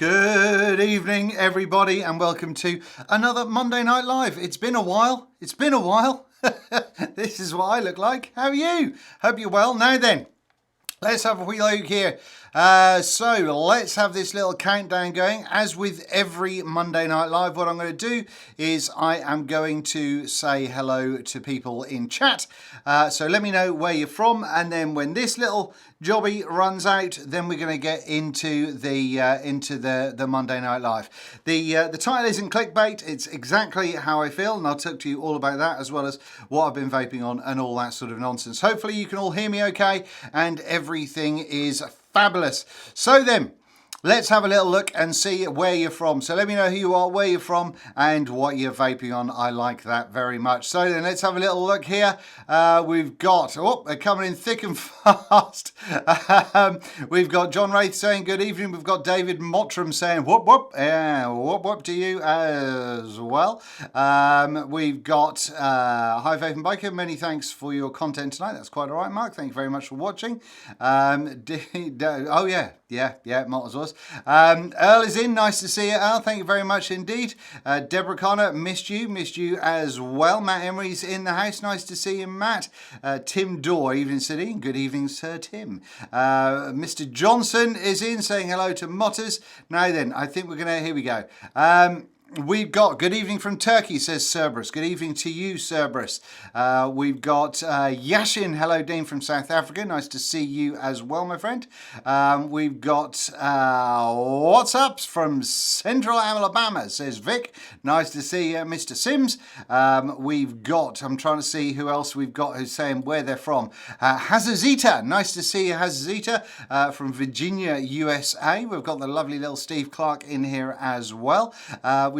Good evening, everybody, and welcome to another Monday Night Live. It's been a while. This is what I look like. How are you? Hope you're well. Now then, let's have a wee look here. So let's have this little countdown going. As with every Monday Night Live, what I'm going to do is I am going to say hello to people in chat. So let me know where you're from, and then when this little jobby runs out, then we're going to get into the Monday Night Live. The title isn't clickbait. It's exactly how I feel, and I'll talk to you all about that, as well as what I've been vaping on and all that sort of nonsense. Hopefully you can all hear me okay, and everything is fabulous. So then, let's have a little look and see where you're from. So let me know who you are, where you're from, and what you're vaping on. I like that very much. So then let's have a little look here. We've got, they're coming in thick and fast. We've got John Wraith saying good evening. We've got David Mottram saying whoop whoop. Whoop whoop to you as well. We've got Hi Vaping Biker. Many thanks for your content tonight. That's quite all right, Mark. Thank you very much for watching. Oh yeah, Mott as well. Earl is in. Nice to see you, Earl. Thank you very much indeed. Deborah Connor, missed you as well. Matt Emery's in the house. Nice to see you, Matt. Tim Dorr, evening city. Good evening, Sir Tim. Mr. Johnson is in, saying hello to Motters. Now then, I think we're going to, here we go. We've got good evening from Turkey, says Cerberus. Good evening to you, Cerberus. We've got Yashin. Hello, Dean from South Africa. Nice to see you as well, my friend. We've got what's up from Central Alabama, says Vic. Nice to see Mr. Sims. We've got, I'm trying to see who else we've got who's saying where they're from. Hazazita. Nice to see you, Hazazita, from Virginia, USA. We've got the lovely little Steve Clark in here as well.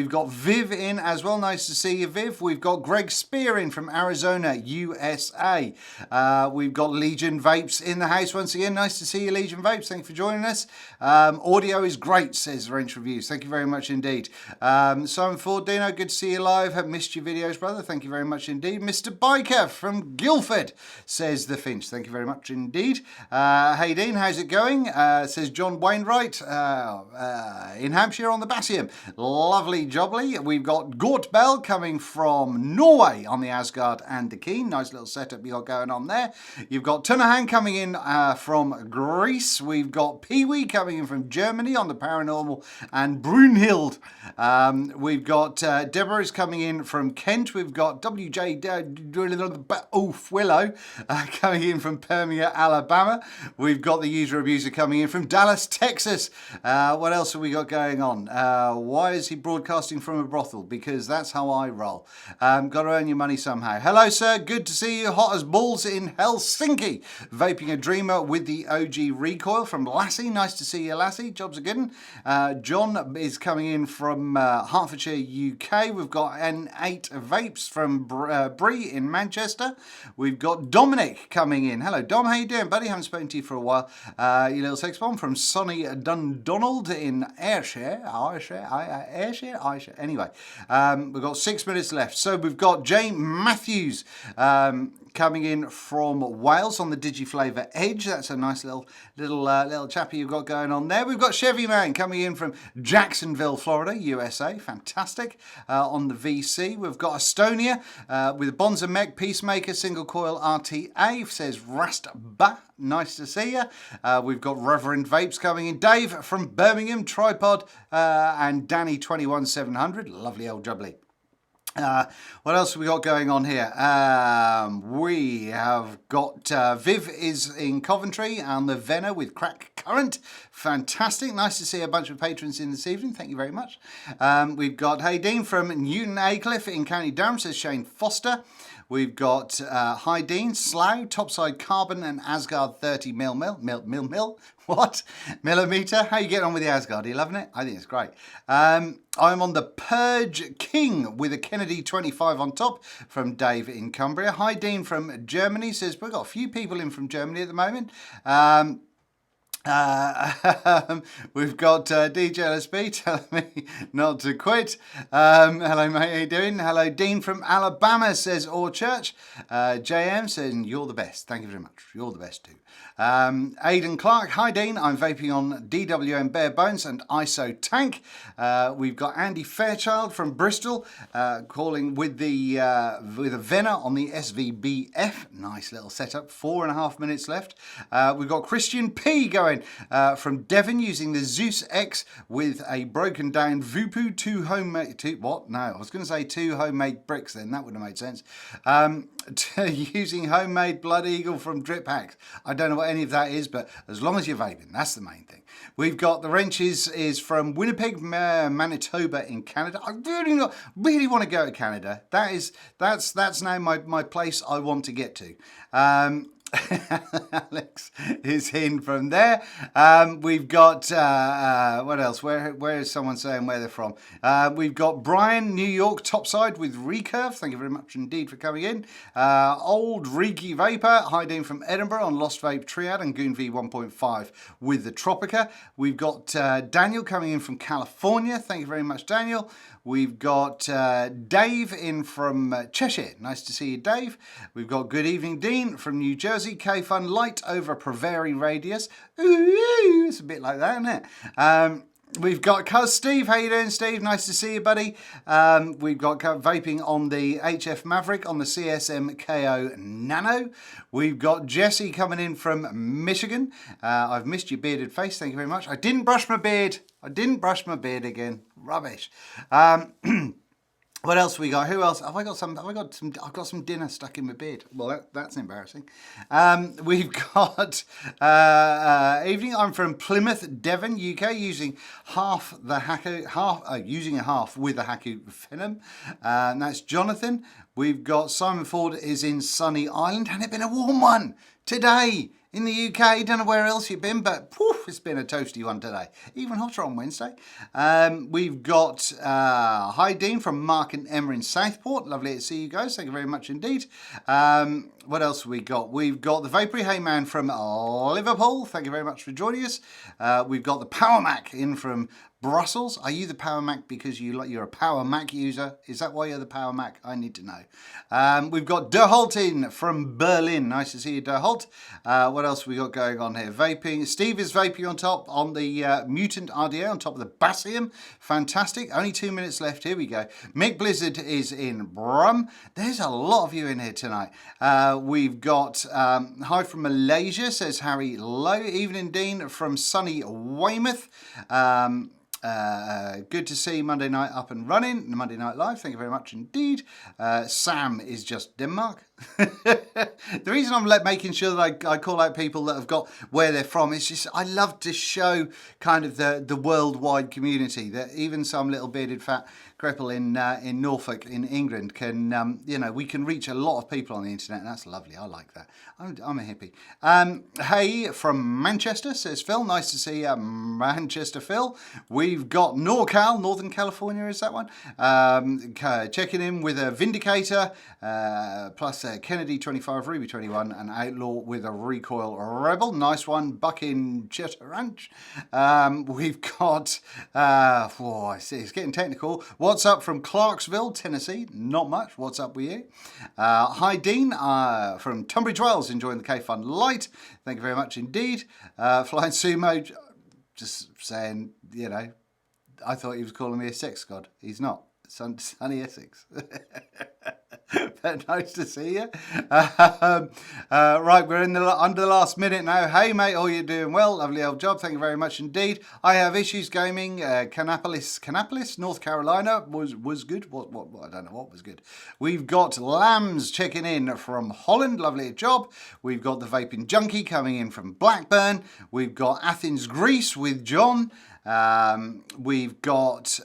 We've got Viv in as well. Nice to see you, Viv. We've got Greg Spear in from Arizona, USA. We've got Legion Vapes in the house once again. Nice to see you, Legion Vapes. Thank you for joining us. Audio is great, says Wrench Reviews. Thank you very much indeed. Simon Ford, Dino, good to see you live. Have missed your videos, brother. Thank you very much indeed. Mr. Biker from Guildford, says The Finch. Thank you very much indeed. Hey, Dean, how's it going? Says John Wainwright in Hampshire on the Bassium. Lovely Jobbly. We've got Gort Bell coming from Norway on the Asgard and the Keen. Nice little setup you got going on there. You've got Tunahan coming in from Greece. We've got Pee-wee coming in from Germany on the Paranormal and Brunhild. We've got Deborah is coming in from Kent. We've got WJ Willow coming in from Permian, Alabama. We've got the user abuser coming in from Dallas, Texas. What else have we got going on? Why is he broadcasting from a brothel? Because that's how I roll. Got to earn your money somehow. Hello, sir. Good to see you. Hot as balls in Helsinki. Vaping a dreamer with the OG recoil from Lassie. Nice to see you, Lassie. Jobs are good. John is coming in from Hertfordshire, UK. We've got N8 Vapes from Bree in Manchester. We've got Dominic coming in. Hello, Dom. How you doing, buddy? Haven't spoken to you for a while. You little sex bomb from Sonny Dundonald in Ayrshire. Anyway, we've got 6 minutes left. So we've got Jane Matthews coming in from Wales on the Digiflavor Edge. That's a nice little chappy you've got going on there. We've got Chevy Man coming in from Jacksonville, Florida, USA. Fantastic. On the VC, we've got Estonia with Bonza Mech Peacemaker Single Coil RTA, says Rastba. Nice to see you. We've got Reverend Vapes coming in. Dave from Birmingham, Tripod, and Danny 21700. Lovely old jubbly. What else have we got going on here? We have got Viv is in Coventry and the Venner with Crack Current. Fantastic. Nice to see a bunch of patrons in this evening. Thank you very much. We've got Hey Dean from Newton Aycliffe in County Durham, says Shane Foster. We've got Hi Dean, Slough, Topside Carbon and Asgard 30 what? Millimeter? How you getting on with the Asgard? Are you loving it? I think it's great. I'm on the Purge King with a Kennedy 25 on top from Dave in Cumbria. Hi Dean from Germany, says we've got a few people in from Germany at the moment. We've got DJ LSB telling me not to quit. Hello, mate. How you doing? Hello, Dean from Alabama says, or church. JM says, you're the best. Thank you very much. You're the best too. Aidan Clark, hi Dean. I'm vaping on DWM Bare Bones and ISO Tank. We've got Andy Fairchild from Bristol calling with a Venner on the SVBF. Nice little setup. 4.5 minutes left. We've got Christian P going from Devon using the Zeus X with a broken down Vupu two homemade bricks. Then that would have made sense. Using homemade Blood Eagle from Drip Hacks. I don't know what any of that is, but as long as you're vaping, that's the main thing. We've got the wrenches is from Winnipeg, Manitoba in Canada. I really want to go to Canada. That's now my place I want to get to. Alex is in from there. We've got what else? Where is someone saying where they're from? We've got Brian, New York, topside with Recurve. Thank you very much indeed for coming in. Old Reeky Vapor, hi Dean from Edinburgh on Lost Vape Triad and Goon V 1.5 with the Tropica. We've got Daniel coming in from California. Thank you very much, Daniel. We've got Dave in from Cheshire. Nice to see you, Dave. We've got Good Evening Dean from New Jersey. K-Fun Light over Preveri Radius. Ooh, it's a bit like that, isn't it? We've got Cuz Steve. How you doing, Steve? Nice to see you, buddy. We've got vaping on the HF Maverick on the CSM KO Nano. We've got Jesse coming in from Michigan. I've missed your bearded face. Thank you very much. I didn't brush my beard. Again. Rubbish. What else we got? Who else? I've got some dinner stuck in my beard. Well, that's embarrassing. We've got evening. I'm from Plymouth, Devon, UK, using using a half with a Haku Venom. And that's Jonathan. We've got Simon Ford is in sunny Ireland, and it's been a warm one today. In the UK, don't know where else you've been, but poof, it's been a toasty one today. Even hotter on Wednesday. We've got hi Dean from Mark and Emma in Southport. Lovely to see you guys. Thank you very much indeed. What else have we got? We've got the Vapory Heyman from Liverpool. Thank you very much for joining us. We've got the Power Mac in from Brussels. Are you the Power Mac because you're a Power Mac user? Is that why you're the Power Mac? I need to know. We've got De Holt in from Berlin. Nice to see you, De Holt. What else we got going on here? Vaping. Steve is vaping on top on the Mutant RDA on top of the Basium. Fantastic. Only 2 minutes left. Here we go. Mick Blizzard is in Brum. There's a lot of you in here tonight. We've got hi from Malaysia, says Harry Low. Evening Dean from sunny Weymouth. Good to see Monday night up and running. Monday Night Live, thank you very much indeed. Sam is just Denmark. The reason I'm making sure that I call out people that have got where they're from is just I love to show kind of the worldwide community that even some little bearded fat cripple in Norfolk in England can we can reach a lot of people on the internet, and that's lovely. I like that. I'm a hippie. Hey from Manchester, says Phil. Nice to see Manchester, Phil. We've got NorCal, Northern California, is that one? Checking in with a Vindicator plus Kennedy 25, Ruby 21, and Outlaw with a Recoil Rebel. Nice one. Buck in Cheddar Ranch. We've got it's getting technical. What's up from Clarksville, Tennessee? Not much. What's up with you? Hi Dean from Tunbridge Wells, enjoying the K-Fun Light. Thank you very much indeed. Flying Sumo, just saying, I thought he was calling me a sex god. He's not. Sunny Essex. But nice to see you. Right, we're under the last minute now. Hey mate, all you doing well? Lovely old job. Thank you very much indeed. I have issues gaming. Kannapolis, North Carolina was good. What I don't know what was good. We've got Lambs checking in from Holland. Lovely job. We've got the Vaping Junkie coming in from Blackburn. We've got Athens, Greece with John. We've got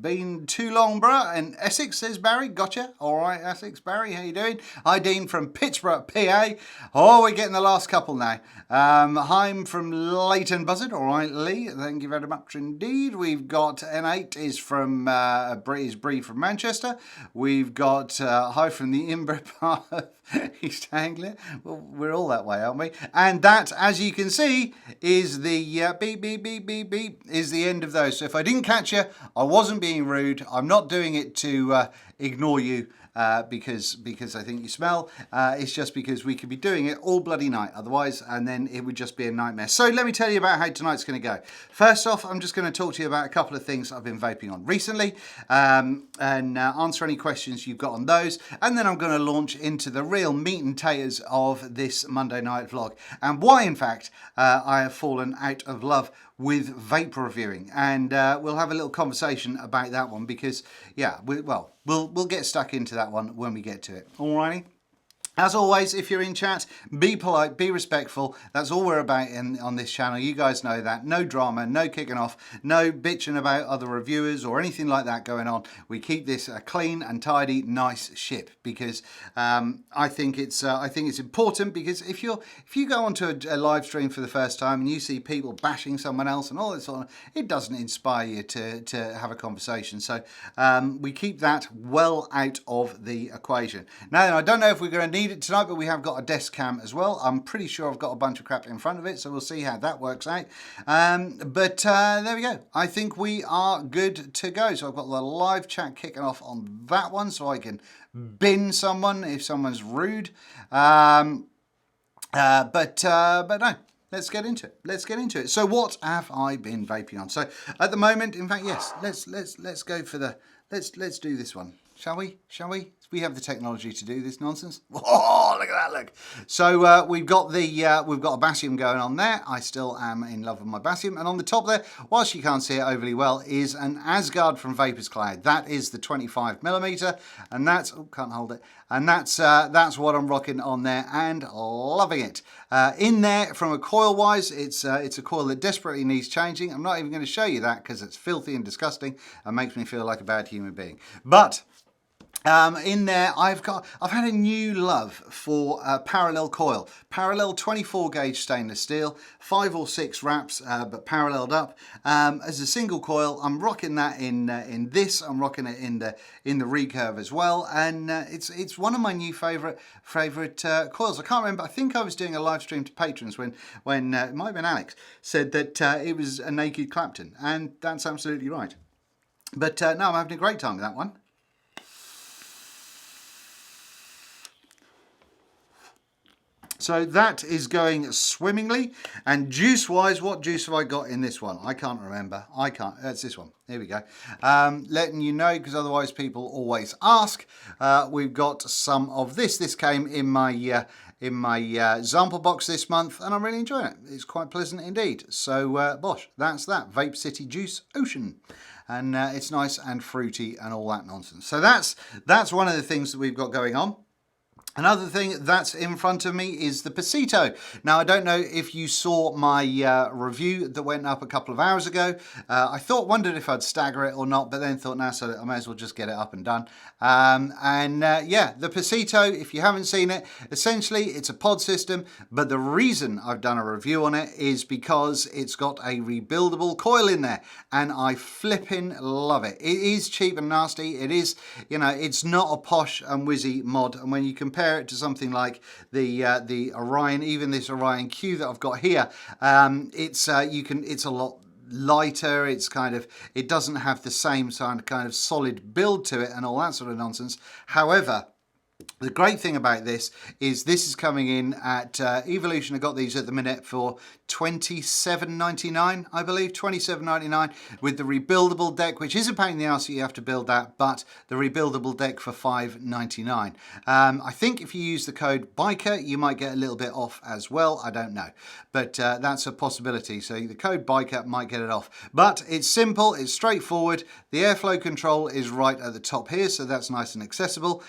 Been too long, bruh. And Essex, says Barry. Gotcha. All right, Essex. Barry, how you doing? Hi, Dean from Pittsburgh, PA. Oh, we're getting the last couple now. Heim from Leighton Buzzard. All right, Lee. Thank you very much indeed. We've got N8 is from Bree from Manchester. We've got hi from the inbred part of East Anglia. Well, we're all that way, aren't we? And that, as you can see, is the beep, beep, beep, beep, beep, is the end of those. So if I didn't catch you, I wasn't being rude. I'm not doing it to ignore you because I think you smell. It's just because we could be doing it all bloody night otherwise, and then it would just be a nightmare. So let me tell you about how tonight's going to go. First off, I'm just going to talk to you about a couple of things I've been vaping on recently, and answer any questions you've got on those, and then I'm going to launch into the real meat and taters of this Monday night vlog, and why in fact I have fallen out of love with vape reviewing, and we'll have a little conversation about that one because yeah, we'll get stuck into that one when we get to it. Alrighty. As always, if you're in chat, be polite, be respectful. That's all we're about on this channel. You guys know that. No drama, no kicking off, no bitching about other reviewers or anything like that going on. We keep this a clean and tidy, nice ship because I think it's important, because if you go onto a live stream for the first time and you see people bashing someone else and all this sort of, it doesn't inspire you to have a conversation. So we keep that well out of the equation. Now, I don't know if we're going to need it tonight, but we have got a desk cam as well. I'm pretty sure I've got a bunch of crap in front of it, so we'll see how that works out. But there we go. I think we are good to go. So I've got the live chat kicking off on that one, so I can bin someone if someone's rude. But no. Let's get into it. Let's get into it. So what have I been vaping on? So at the moment, in fact, yes, let's go for the let's do this one. Shall we? Shall we? We have the technology to do this nonsense. Oh, look at that! Look. So we've got a Basium going on there. I still am in love with my Basium, and on the top there, whilst you can't see it overly well, is an Asgard from Vapors Cloud. That is the 25mm, and that's can't hold it. And that's what I'm rocking on there and loving it. In there, from a coil wise, it's a coil that desperately needs changing. I'm not even going to show you that because it's filthy and disgusting and makes me feel like a bad human being. But in there, I've had a new love for parallel coil. Parallel 24 gauge stainless steel, 5 or 6 wraps, but paralleled up. As a single coil, I'm rocking that in this. I'm rocking it in the recurve as well, and it's one of my new favorite coils. I can't remember. I think I was doing a live stream to patrons when it might have been Alex said that it was a naked Clapton, and that's absolutely right. But no, I'm having a great time with that one. So that is going swimmingly. And juice-wise, what juice have I got in this one? I can't remember. That's this one. Here we go. Letting you know, because otherwise people always ask. We've got some of this. This came in my sample box this month, and I'm really enjoying it. It's quite pleasant indeed. So, bosh, that's that. Vape City Juice Ocean. And it's nice and fruity and all that nonsense. So that's one of the things that we've got going on. Another thing that's in front of me is the Pasito. Now, I don't know if you saw my review that went up a couple of hours ago. I wondered if I'd stagger it or not, but then thought, no, so I may as well just get it up and done. Yeah, the Pasito, if you haven't seen it, essentially it's a pod system, but the reason I've done a review on it is because it's got a rebuildable coil in there, and I flipping love it. It is cheap and nasty. It is, it's not a posh and whizzy mod, and when you compare it to something like the Orion, even this Orion Q that I've got here, it's a lot lighter. It doesn't have the same kind of solid build to it and all that sort of nonsense. However, the great thing about this is coming in at Evolution. I got these at the minute for $27.99, I believe, $27.99 with the rebuildable deck, which is a pain in the arse that you have to build that, but the rebuildable deck for $5.99. I think if you use the code BIKER, you might get a little bit off as well. I don't know, but that's a possibility. So the code BIKER might get it off, but it's simple, it's straightforward. The airflow control is right at the top here, so that's nice and accessible.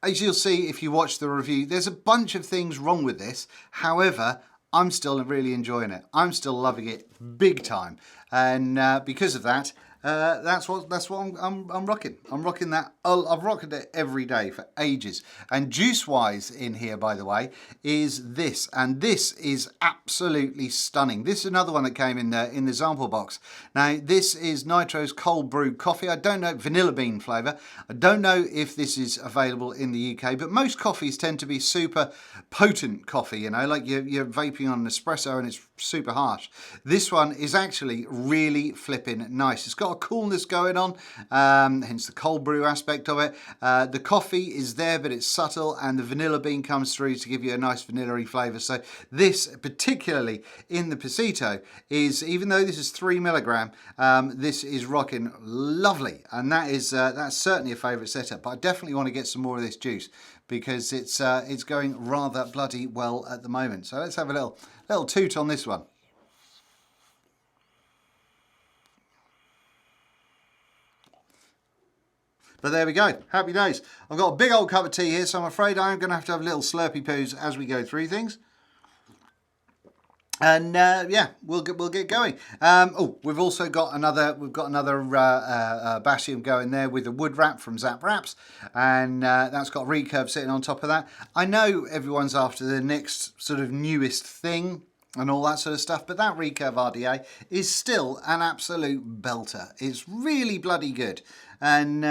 As you'll see if you watch the review, there's a bunch of things wrong with this. However, I'm still really enjoying it. I'm still loving it big time. And because of that, that's what I'm rocking. I'm rocking that. I've rocked it every day for ages. And juice wise in here, by the way, is this, and this is absolutely stunning. This is another one that came in the sample box. Now this is Nitro's cold brewed coffee. I don't know, vanilla bean flavour. I don't know if this is available in the UK, but most coffees tend to be super potent coffee. You know, like you're vaping on an espresso and it's super harsh. This one is actually really flipping nice. It's got a coolness going on, hence the cold brew aspect of it. The coffee is there, but it's subtle, and the vanilla bean comes through to give you a nice vanilla-y flavour. So this, particularly in the Pasito, is, even though this is 3 milligram, this is rocking lovely, and that's certainly a favourite setup. But I definitely want to get some more of this juice because it's going rather bloody well at the moment. So let's have a little toot on this one. But there we go, happy days. I've got a big old cup of tea here, so I'm afraid I'm going to have little slurpy poos as we go through things. And yeah, we'll get going. Oh, we've also got another Basium going there with a wood wrap from Zap Wraps, and that's got recurve sitting on top of that. I know everyone's after the next sort of newest thing and all that sort of stuff, but that recurve RDA is still an absolute belter. It's really bloody good. And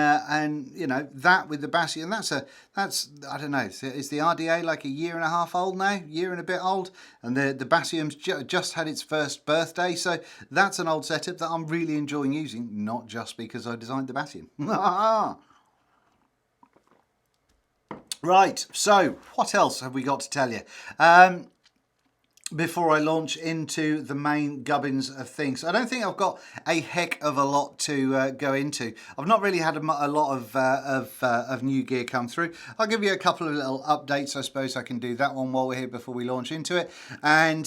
you know, that with the Basium, that's I don't know, is the RDA like a year and a half old now, year and a bit old, and the Basium's just had its first birthday, so that's an old setup that I'm really enjoying using, not just because I designed the Basium. Right, so what else have we got to tell you? Before I launch into the main gubbins of things, I don't think I've got a heck of a lot to go into. I've not really had a lot of new gear come through. I'll give you a couple of little updates. I suppose I can do that one while we're here before we launch into it. And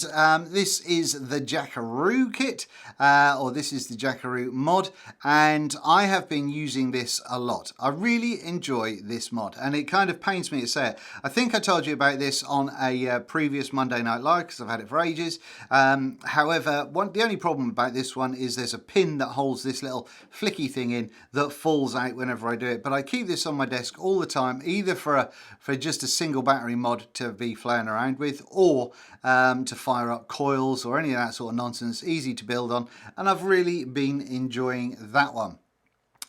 this is the Jackaroo kit, or this is the Jackaroo mod, and I have been using this a lot. I really enjoy this mod, and it kind of pains me to say it. I think I told you about this on a previous Monday Night Live, because I've had it for ages. However, the only problem about this one is there's a pin that holds this little flicky thing in that falls out whenever I do it. But I keep this on my desk all the time, either for just a single battery mod to be flying around with, or to fire up coils or any of that sort of nonsense. Easy to build on, and I've really been enjoying that one.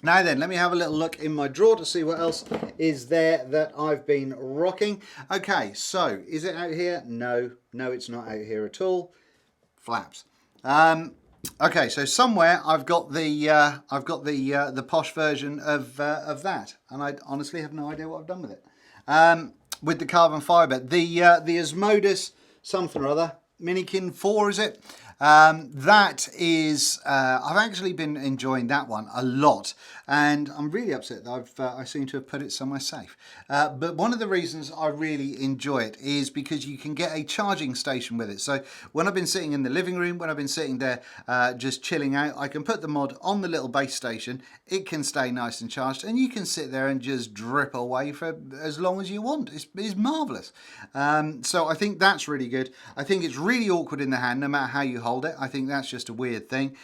Now then, let me have a little look in my drawer to see what else is there that I've been rocking. Okay, so is it out here? No, it's not out here at all. Flaps. Okay, so somewhere I've got the posh version of that, and I honestly have no idea what I've done with it. With the carbon fibre, the Osmodus something or other, Minikin 4, is it? That is, I've actually been enjoying that one a lot, and I'm really upset that I seem to have put it somewhere safe. But one of the reasons I really enjoy it is because you can get a charging station with it. So when I've been sitting in the living room, when I've been sitting there just chilling out, I can put the mod on the little base station. It can stay nice and charged, and you can sit there and just drip away for as long as you want. It's marvellous. So I think that's really good. I think it's really awkward in the hand, no matter how you hold it. I think that's just a weird thing.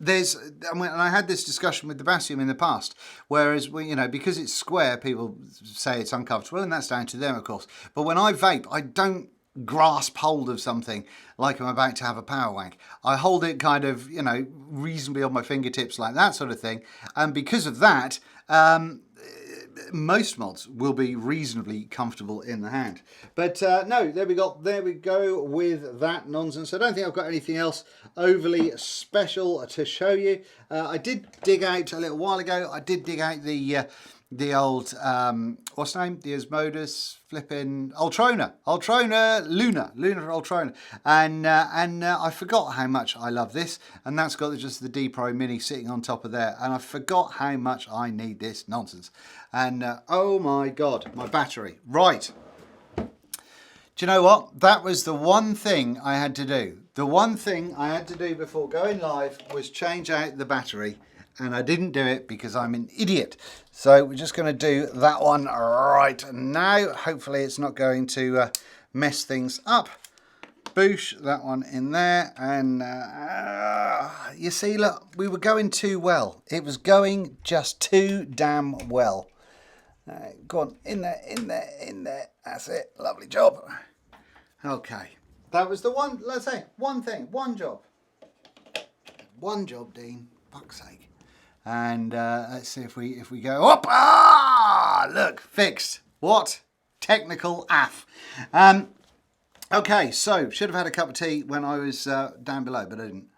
There's, and I had this discussion with the Basium in the past, whereas, you know, because it's square, people say it's uncomfortable, and that's down to them, of course. But when I vape, I don't grasp hold of something like I'm about to have a power wank. I hold it kind of, you know, reasonably on my fingertips, like that sort of thing. And because of that, most mods will be reasonably comfortable in the hand. But no, there we go with that nonsense. I don't think I've got anything else overly special to show you. I did dig out a little while ago, I did dig out the old, what's the name? The Osmodus flipping Ultrona Lunar Ultrona, and I forgot how much I love this, and that's got just the D Pro Mini sitting on top of there, and I forgot how much I need this nonsense. And oh my god, my battery. Right, do you know what? That was the one thing I had to do. The one thing I had to do before going live was change out the battery, and I didn't do it because I'm an idiot. So we're just going to do that one right now. Hopefully it's not going to mess things up. Boosh, that one in there. And you see, look, we were going too well. It was going just too damn well. Go on, in there, in there, in there. That's it. Lovely job. Okay. That was the one, let's say, one thing, one job. One job, Dean. Fuck's sake. And let's see if we go up. Ah, look, fixed. What? Technical AF. Okay, so should have had a cup of tea when I was down below, but I didn't.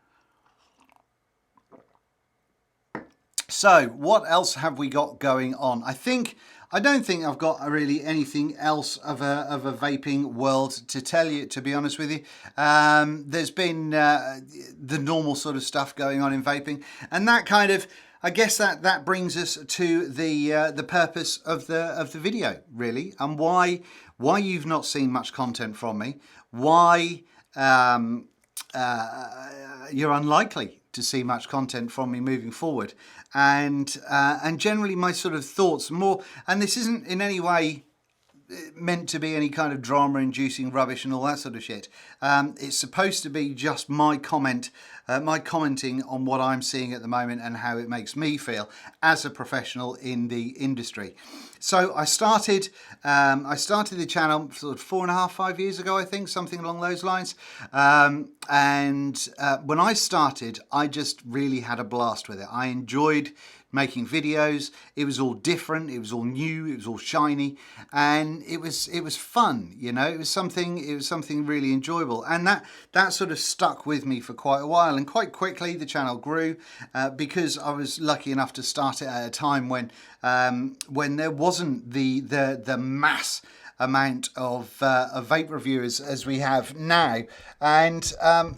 So what else have we got going on? I don't think I've got really anything else of a vaping world to tell you, to be honest with you. There's been the normal sort of stuff going on in vaping, and that kind of, I guess that brings us to the purpose of the video, really, and why you've not seen much content from me, why you're unlikely to see much content from me moving forward, and generally my sort of thoughts more. And this isn't in any way meant to be any kind of drama inducing rubbish and all that sort of shit. It's supposed to be just my commenting on what I'm seeing at the moment and how it makes me feel as a professional in the industry. So I started the channel sort of 4.5, 5 years ago, I think, something along those lines. And when I started, I just really had a blast with it. I enjoyed making videos. It was all different, it was all new, it was all shiny, and it was fun, you know. It was something really enjoyable, and that sort of stuck with me for quite a while. And quite quickly the channel grew because I was lucky enough to start it at a time when there wasn't the mass amount of vape reviewers as we have now, and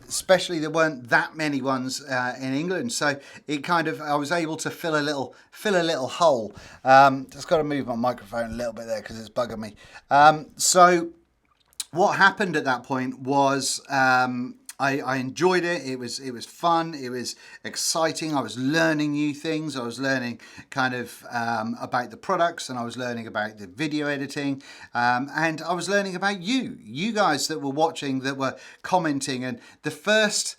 especially there weren't that many ones in England, so it kind of, I was able to fill a little hole. Just got to move my microphone a little bit there because it's bugging me. So what happened at that point was I enjoyed it. It was fun. It was exciting. I was learning new things. I was learning kind of about the products, and I was learning about the video editing, and I was learning about you guys that were watching, that were commenting. And the first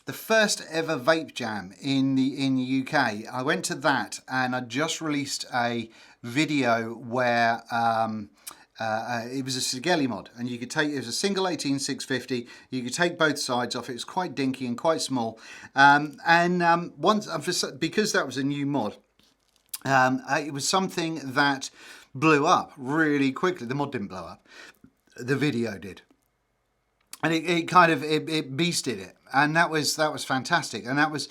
ever vape jam in the UK, I went to that, and I just released a video where it was a Sigeli mod, and you could take, it was a single 18650, you could take both sides off. It was quite dinky and quite small, once, because that was a new mod, it was something that blew up really quickly. The mod didn't blow up, the video did, and it kind of beasted it, and that was fantastic. And that was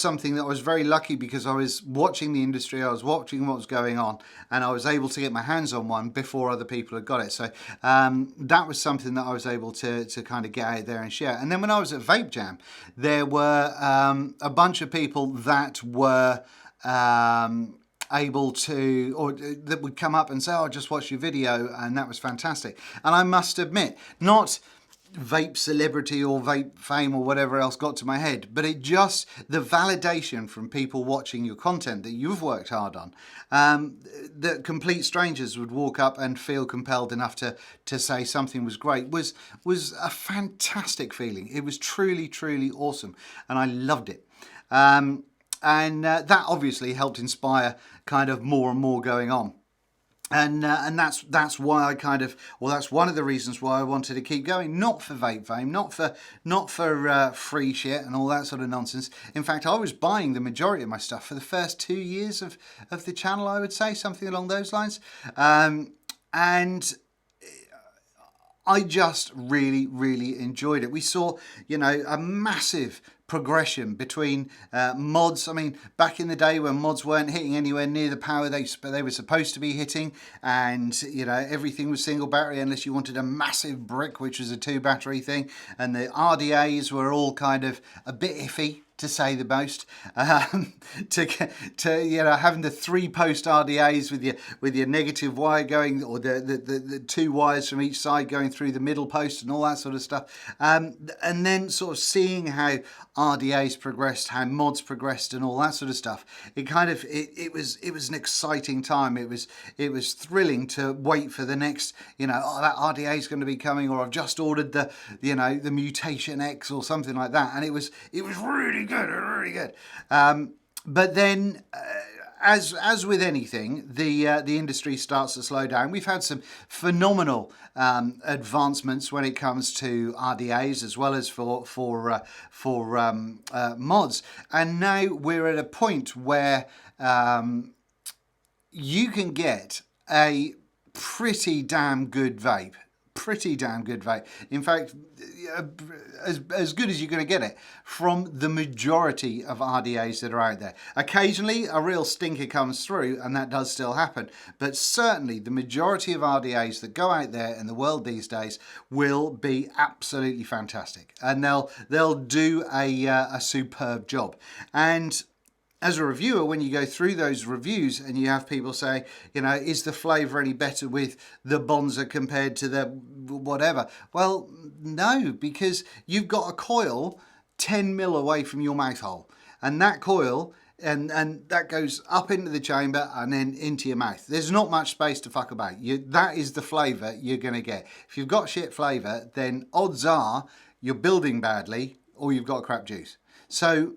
something that I was very lucky, because I was watching the industry, I was watching what was going on, and I was able to get my hands on one before other people had got it. So that was something that I was able to kind of get out there and share. And then when I was at Vape Jam, there were a bunch of people that were able to, or that would come up and say, "Oh, I just watched your video," and that was fantastic. And I must admit, not vape celebrity or vape fame or whatever else got to my head, but it just, the validation from people watching your content that you've worked hard on, that complete strangers would walk up and feel compelled enough to say something was great, was a fantastic feeling. It was truly awesome, and I loved it. And that obviously helped inspire kind of more and more going on. And that's why I kind of, well, that's one of the reasons why I wanted to keep going. Not for vape fame, not for free shit and all that sort of nonsense. In fact, I was buying the majority of my stuff for the first 2 years of the channel, I would say, something along those lines. And I just really enjoyed it. We saw, you know, a massive progression between mods. I mean, back in the day when mods weren't hitting anywhere near the power they were supposed to be hitting, and you know, everything was single battery unless you wanted a massive brick, which was a 2 battery thing, and the RDAs were all kind of a bit iffy. to say the most, to having the 3-post RDAs with your negative wire going, or the 2 wires from each side going through the middle post and all that sort of stuff, and then sort of seeing how RDAs progressed, how mods progressed, and all that sort of stuff. It was an exciting time. It was thrilling to wait for the next, that RDA is going to be coming, or I've just ordered the Mutation X or something like that, and it was really good, really good. But then, as with anything, the industry starts to slow down. We've had some phenomenal advancements when it comes to RDAs, as well as for mods, and now we're at a point where you can get a pretty damn good vape. In fact, as good as you're going to get it from the majority of RDAs that are out there. Occasionally a real stinker comes through, and that does still happen, but certainly the majority of RDAs that go out there in the world these days will be absolutely fantastic, and they'll do a superb job. And as a reviewer, when you go through those reviews and you have people say, is the flavour any better with the Bonza compared to the whatever? Well, no, because you've got a coil 10 mil away from your mouth hole, and that coil and that goes up into the chamber and then into your mouth. There's not much space to fuck about. That is the flavour you're going to get. If you've got shit flavour, then odds are you're building badly or you've got crap juice. So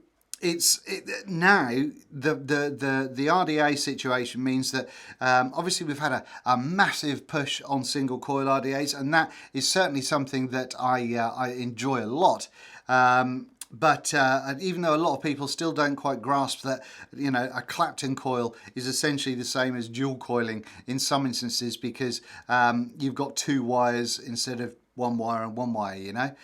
now the RDA situation means that obviously we've had a massive push on single coil RDAs, and that is certainly something that I enjoy a lot. But even though a lot of people still don't quite grasp that, a Clapton coil is essentially the same as dual coiling in some instances, because you've got 2 wires instead of 1 wire and 1 wire,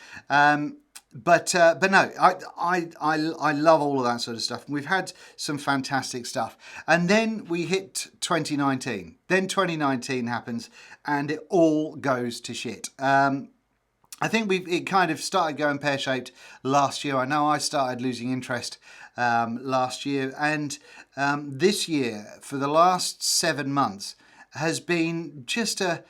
But no, I love all of that sort of stuff. And we've had some fantastic stuff. And then we hit 2019. Then 2019 happens and it all goes to shit. I think it kind of started going pear-shaped last year. I know I started losing interest last year. And this year, for the last 7 months, has been just a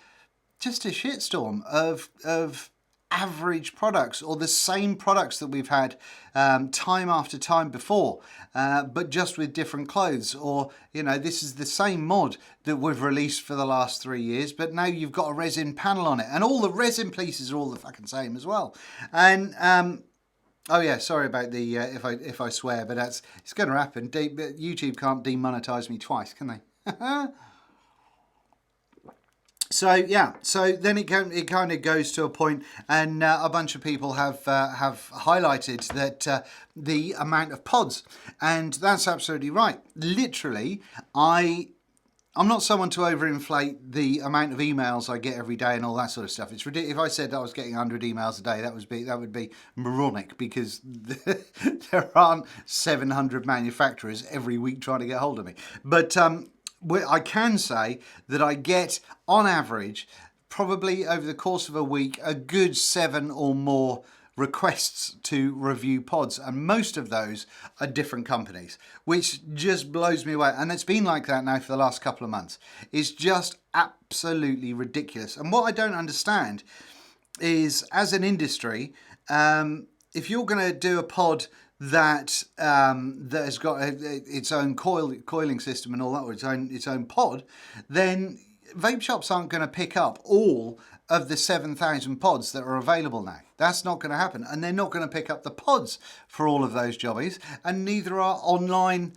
shitstorm of average products, or the same products that we've had time after time before, but just with different clothes. Or this is the same mod that we've released for the last 3 years, but now you've got a resin panel on it, and all the resin pieces are all the fucking same as well. And oh yeah, sorry about the if I swear, but it's going to happen. YouTube can't demonetize me twice, can they? So yeah, so then it kind of goes to a point, and a bunch of people have highlighted that the amount of pods, and that's absolutely right. Literally, I'm not someone to overinflate the amount of emails I get every day and all that sort of stuff. It's ridiculous. If I said that I was getting 100 emails a day, that would be moronic, because there aren't 700 manufacturers every week trying to get hold of me. But I can say that I get, on average, probably over the course of a week, a good 7 or more requests to review pods, and most of those are different companies, which just blows me away. And it's been like that now for the last couple of months. It's just absolutely ridiculous. And what I don't understand is, as an industry, if you're going to do a pod that has got its own coiling system and all that, or its own pod, then vape shops aren't going to pick up all of the 7,000 pods that are available now. That's not going to happen, and they're not going to pick up the pods for all of those jobbies, and neither are online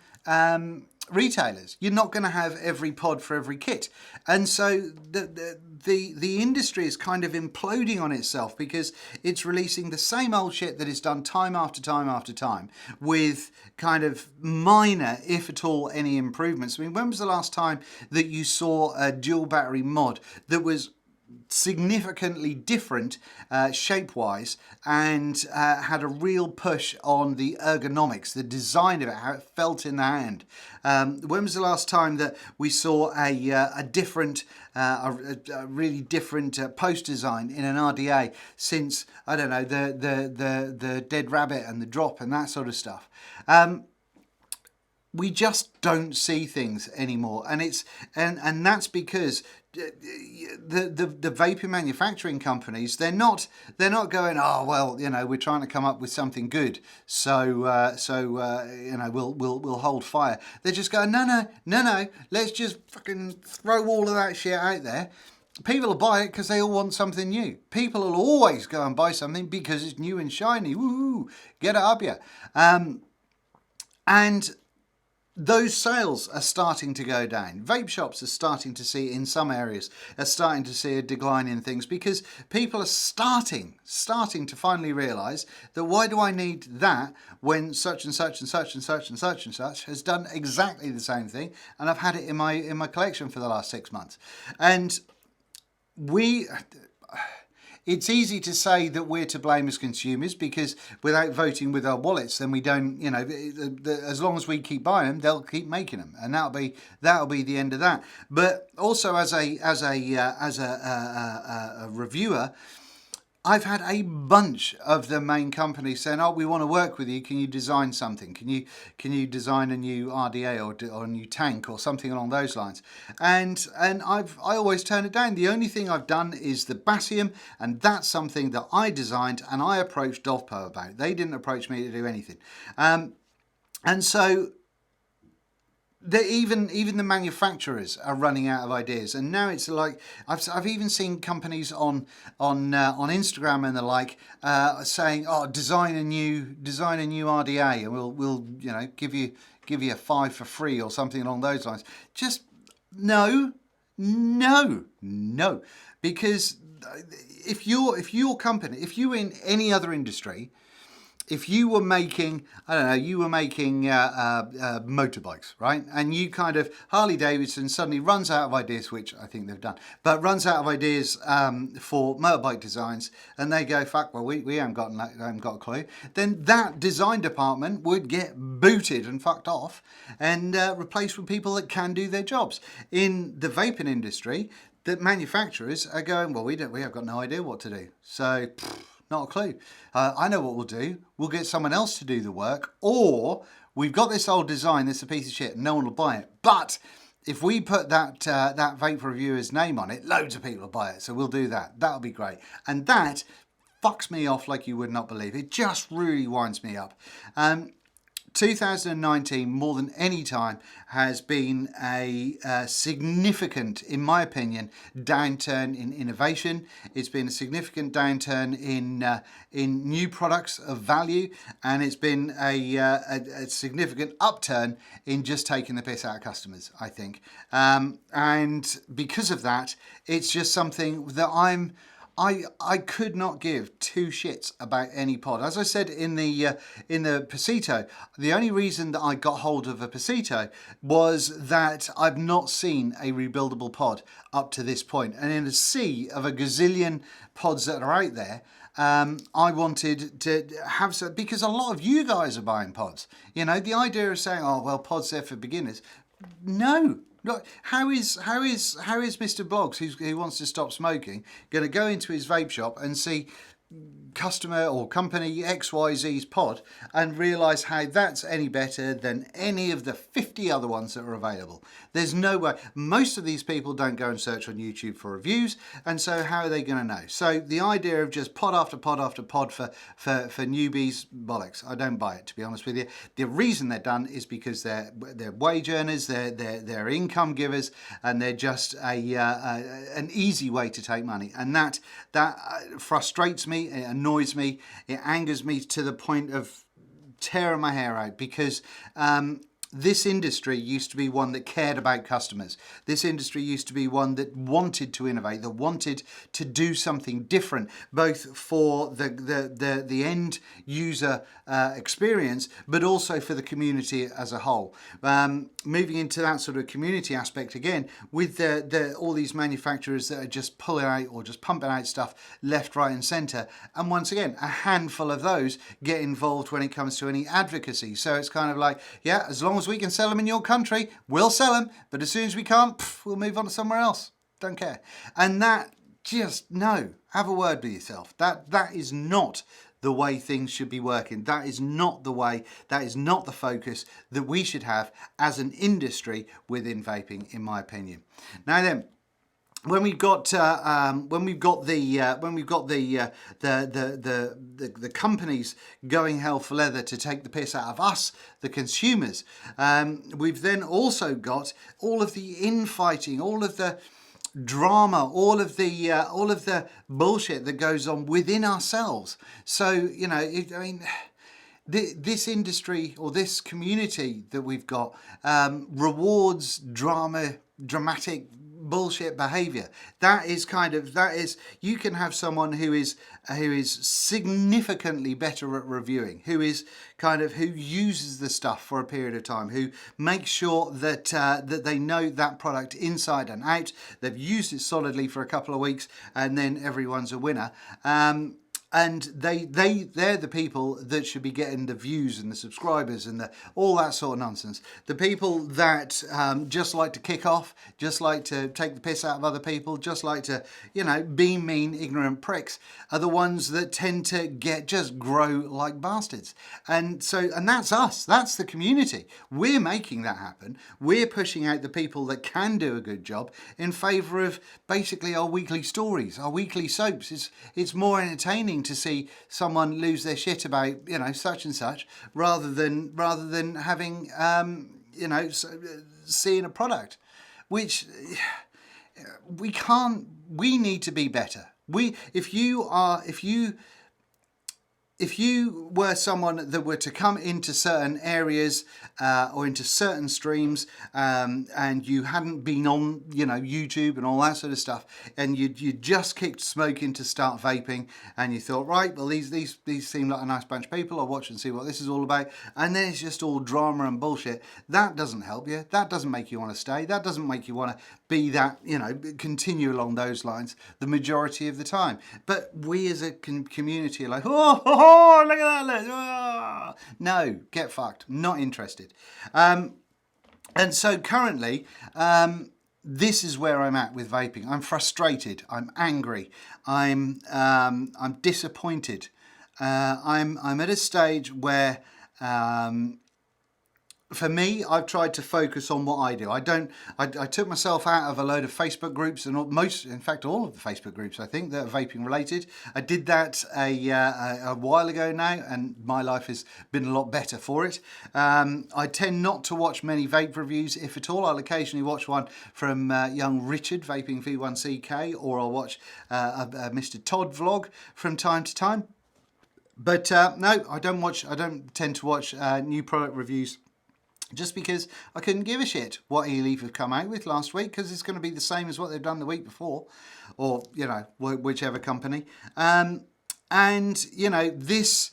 retailers. You're not going to have every pod for every kit, and so the industry is kind of imploding on itself, because it's releasing the same old shit that it's done time after time after time, with kind of minor, if at all, any improvements. I mean, when was the last time that you saw a dual battery mod that was significantly different shape-wise, and had a real push on the ergonomics, the design of it, how it felt in the hand. When was the last time that we saw a different, a really different post design in an RDA since, I don't know, the Dead Rabbit and the Drop and that sort of stuff? We just don't see things anymore, and that's because the vaping manufacturing companies, they're not going, oh well, you know, we're trying to come up with something good, so you know, we'll hold fire. They're just going, no, let's just fucking throw all of that shit out there. People will buy it because they all want something new. People will always go and buy something because it's new and shiny. Woo, get it up here. And those sales are starting to go down. Vape shops are starting to see, in some areas, are starting to see a decline in things because people are starting to finally realise that why do I need that when such and such and such and such and such and such has done exactly the same thing, and I've had it in my collection for the last 6 months. And it's easy to say that we're to blame as consumers because without voting with our wallets, then we don't, you know, as long as we keep buying them, they'll keep making them, and that'll be the end of that. But also as a reviewer, I've had a bunch of the main companies saying, "Oh, we want to work with you. Can you design something? Can you design a new RDA or a new tank or something along those lines?" And I always turn it down. The only thing I've done is the Basium, and that's something that I designed and I approached Dovpo about. They didn't approach me to do anything, and so. Even the manufacturers are running out of ideas, and now it's like I've even seen companies on Instagram and the like saying, "Oh, design a new RDA, and we'll you know give you a 5 for free or something along those lines." Just no, because if your company, if you were in any other industry. If you were making, I don't know, motorbikes, right? And you kind of, Harley Davidson suddenly runs out of ideas, which I think they've done, but runs out of ideas for motorbike designs, and they go, fuck, well, we haven't got a clue. Then that design department would get booted and fucked off and replaced with people that can do their jobs. In the vaping industry, the manufacturers are going, well, we have got no idea what to do. So, not a clue. I know what we'll do. We'll get someone else to do the work, or we've got this old design that's a piece of shit and no one will buy it. But if we put that Vape Reviewer's name on it, loads of people will buy it. So we'll do that. That'll be great. And that fucks me off like you would not believe. It just really winds me up. 2019, more than any time, has been a significant, in my opinion, downturn in innovation. It's been a significant downturn in new products of value, and it's been a significant upturn in just taking the piss out of customers, I think. And because of that, it's just something that I could not give two shits about any pod. As I said in the Pasito, the only reason that I got hold of a Pasito was that I've not seen a rebuildable pod up to this point. And in a sea of a gazillion pods that are out there, I wanted to have some, because a lot of you guys are buying pods. You know, the idea of saying, oh, well, pods there for beginners. No. Look, how is Mr. Bloggs, who wants to stop smoking, going to go into his vape shop and see customer or company XYZ's pod and realise how that's any better than any of the 50 other ones that are available? There's no way. Most of these people don't go and search on YouTube for reviews, and so how are they going to know? So the idea of just pod after pod after pod for newbies, bollocks. I don't buy it, to be honest with you. The reason they're done is because they're wage earners, they're income givers, and they're just an easy way to take money, and that frustrates me. It annoys me. It angers me to the point of tearing my hair out, because this industry used to be one that cared about customers. This industry used to be one that wanted to innovate, that wanted to do something different, both for the end user experience, but also for the community as a whole. Moving into that sort of community aspect again, with all these manufacturers that are just pulling out or just pumping out stuff left, right, and centre, and once again, a handful of those get involved when it comes to any advocacy. So it's kind of like, yeah, as long as we can sell them in your country, we'll sell them. But as soon as we can't, we'll move on to somewhere else. Don't care. And that just, no, have a word with yourself. That is not the way things should be working. That is not the way, that is not the focus that we should have as an industry within vaping, in my opinion. Now then, when we've got the companies going hell for leather to take the piss out of us, the consumers, we've then also got all of the infighting, all of the drama, all of the bullshit that goes on within ourselves. So, you know, I mean, this industry or this community that we've got rewards dramatic bullshit behavior. That is, you can have someone who is significantly better at reviewing, who uses the stuff for a period of time, who makes sure that they know that product inside and out. They've used it solidly for a couple of weeks, and then everyone's a winner. And they're the people that should be getting the views and the subscribers and all that sort of nonsense. The people that just like to kick off, just like to take the piss out of other people, just like to, you know, be mean, ignorant pricks, are the ones that tend to just grow like bastards. And that's us. That's the community. We're making that happen. We're pushing out the people that can do a good job in favour of basically our weekly stories, our weekly soaps. It's more entertaining to see someone lose their shit about, you know, such and such, rather than having seeing a product, which we need to be better. If you were someone that were to come into certain areas or into certain streams and you hadn't been on, you know, YouTube and all that sort of stuff, and you just kicked smoking to start vaping, and you thought, right, well, these seem like a nice bunch of people, I'll watch and see what this is all about, and then it's just all drama and bullshit, that doesn't help you. That doesn't make you want to stay. That doesn't make you want to be that, you know, continue along those lines the majority of the time. But we as a community are like, oh, look at that, oh. No, get fucked, not interested. And so currently, this is where I'm at with vaping. I'm frustrated, I'm angry, I'm disappointed. I'm at a stage where for me, I've tried to focus on what I do. I took myself out of a load of Facebook groups, and in fact, all of the Facebook groups, I think, that are vaping related. I did that a while ago now, and my life has been a lot better for it. I tend not to watch many vape reviews, if at all. I'll occasionally watch one from young Richard, Vaping V1CK, or I'll watch a Mr. Todd vlog from time to time. But no, I don't tend to watch new product reviews, just because I couldn't give a shit what E-Leaf have come out with last week, because it's going to be the same as what they've done the week before, or, you know, whichever company. And, you know, this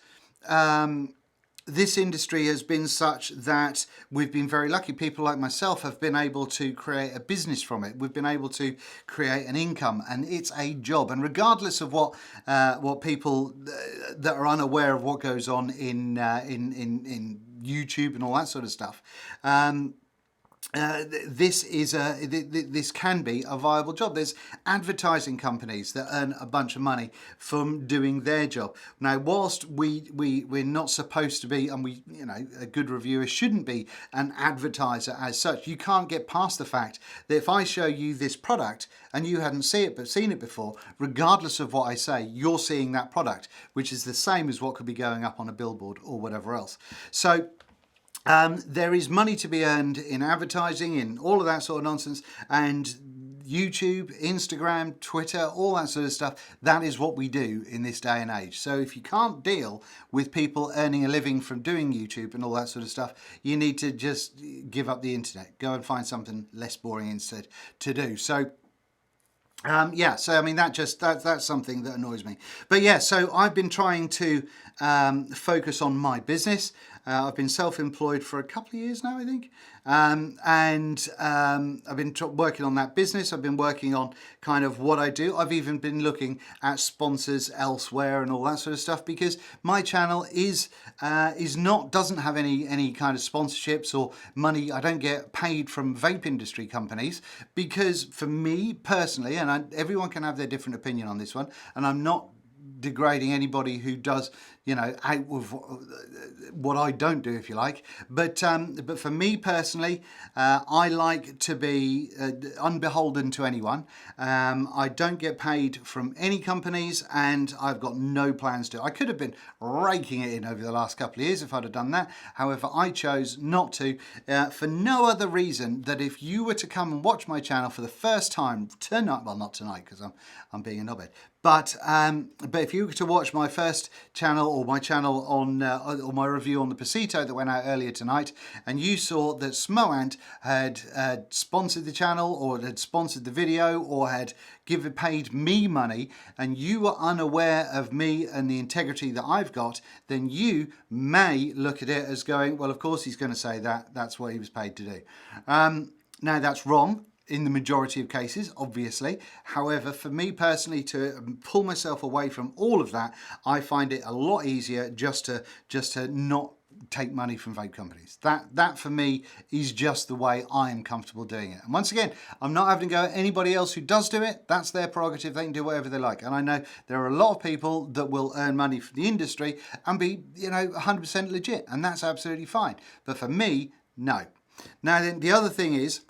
industry has been such that we've been very lucky. People like myself have been able to create a business from it. We've been able to create an income, and it's a job. And regardless of what people that are unaware of what goes on in YouTube and all that sort of stuff, this can be a viable job. There's advertising companies that earn a bunch of money from doing their job. Now, whilst we're not supposed to be, and a good reviewer shouldn't be an advertiser as such, you can't get past the fact that if I show you this product and you hadn't seen it before, regardless of what I say, you're seeing that product, which is the same as what could be going up on a billboard or whatever else. So there is money to be earned in advertising, in all of that sort of nonsense, and YouTube, Instagram, Twitter, all that sort of stuff, that is what we do in this day and age. So if you can't deal with people earning a living from doing YouTube and all that sort of stuff, you need to just give up the internet. Go and find something less boring instead to do. So yeah, so I mean that's something that annoys me. But yeah, so I've been trying to focus on my business. I've been self-employed for a couple of years now, I think, and I've been working on that business. I've been working on kind of what I do. I've even been looking at sponsors elsewhere and all that sort of stuff, because my channel doesn't have any kind of sponsorships or money. I don't get paid from vape industry companies, because for me personally, and everyone can have their different opinion on this one, and I'm not degrading anybody who does, out with what I don't do, if you like. But for me personally, I like to be unbeholden to anyone. I don't get paid from any companies, and I've got no plans to. I could have been raking it in over the last couple of years if I'd have done that. However, I chose not to, for no other reason that if you were to come and watch my channel for the first time tonight, well, not tonight because I'm being a knobhead, but if you were to watch my first channel, or my channel on or my review on the Pasito that went out earlier tonight, and you saw that Smoant had sponsored the channel, or had sponsored the video, or had paid me money, and you were unaware of me and the integrity that I've got, then you may look at it as going, well, of course he's going to say that. That's what he was paid to do. Now that's wrong in the majority of cases, obviously. However, for me personally, to pull myself away from all of that, I find it a lot easier just to not take money from vape companies. That for me is just the way I am comfortable doing it. And once again, I'm not having to go at anybody else who does do it. That's their prerogative. They can do whatever they like. And I know there are a lot of people that will earn money from the industry and be, 100% legit, and that's absolutely fine. But for me, no. Now then, the other thing is,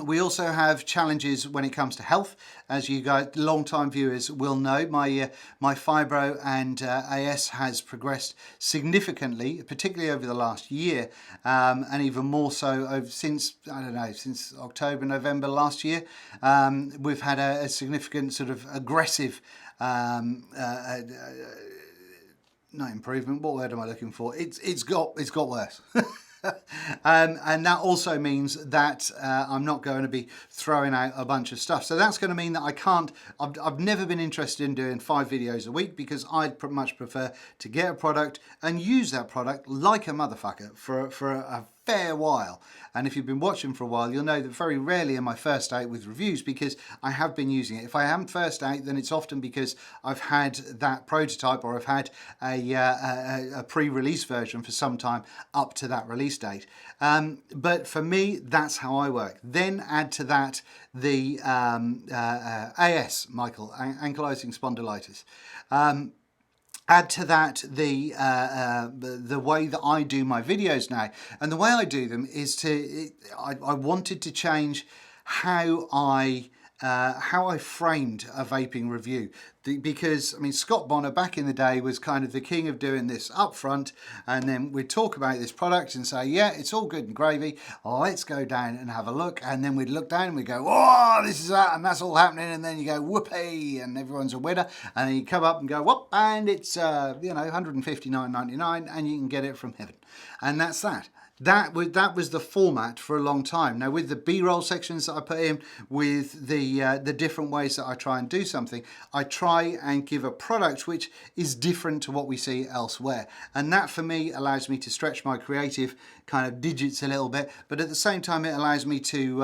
we also have challenges when it comes to health. As you guys, long-time viewers, will know, my fibro and AS has progressed significantly, particularly over the last year, and even more so since October, November last year. We've had a significant sort of aggressive not improvement. What word am I looking for? It's got worse. And that also means that I'm not going to be throwing out a bunch of stuff. So that's going to mean that I've never been interested in doing 5 videos a week, because I'd much prefer to get a product and use that product like a motherfucker for a fair while. And if you've been watching for a while, you'll know that very rarely am I first out with reviews, because I have been using it. If I am first out, then it's often because I've had that prototype, or I've had a pre-release version for some time up to that release date. But for me, that's how I work. Then add to that the AS, Michael, ankylosing spondylitis. Add to that the way that I do my videos now, and the way I do them is I wanted to change how I framed a vaping review, because I mean, Scott Bonner back in the day was kind of the king of doing this up front, and then we'd talk about this product and say, yeah, it's all good and gravy, let's go down and have a look. And then we'd look down and we'd go, oh, this is that, and that's all happening, and then you go whoopee, and everyone's a winner, and then you come up and go whoop, and it's $159.99, and you can get it from heaven. And that's that. That was the format for a long time. Now, with the B-roll sections that I put in, with the different ways that I try and do something, I try and give a product which is different to what we see elsewhere. And that, for me, allows me to stretch my creative kind of digits a little bit, but at the same time, it allows me to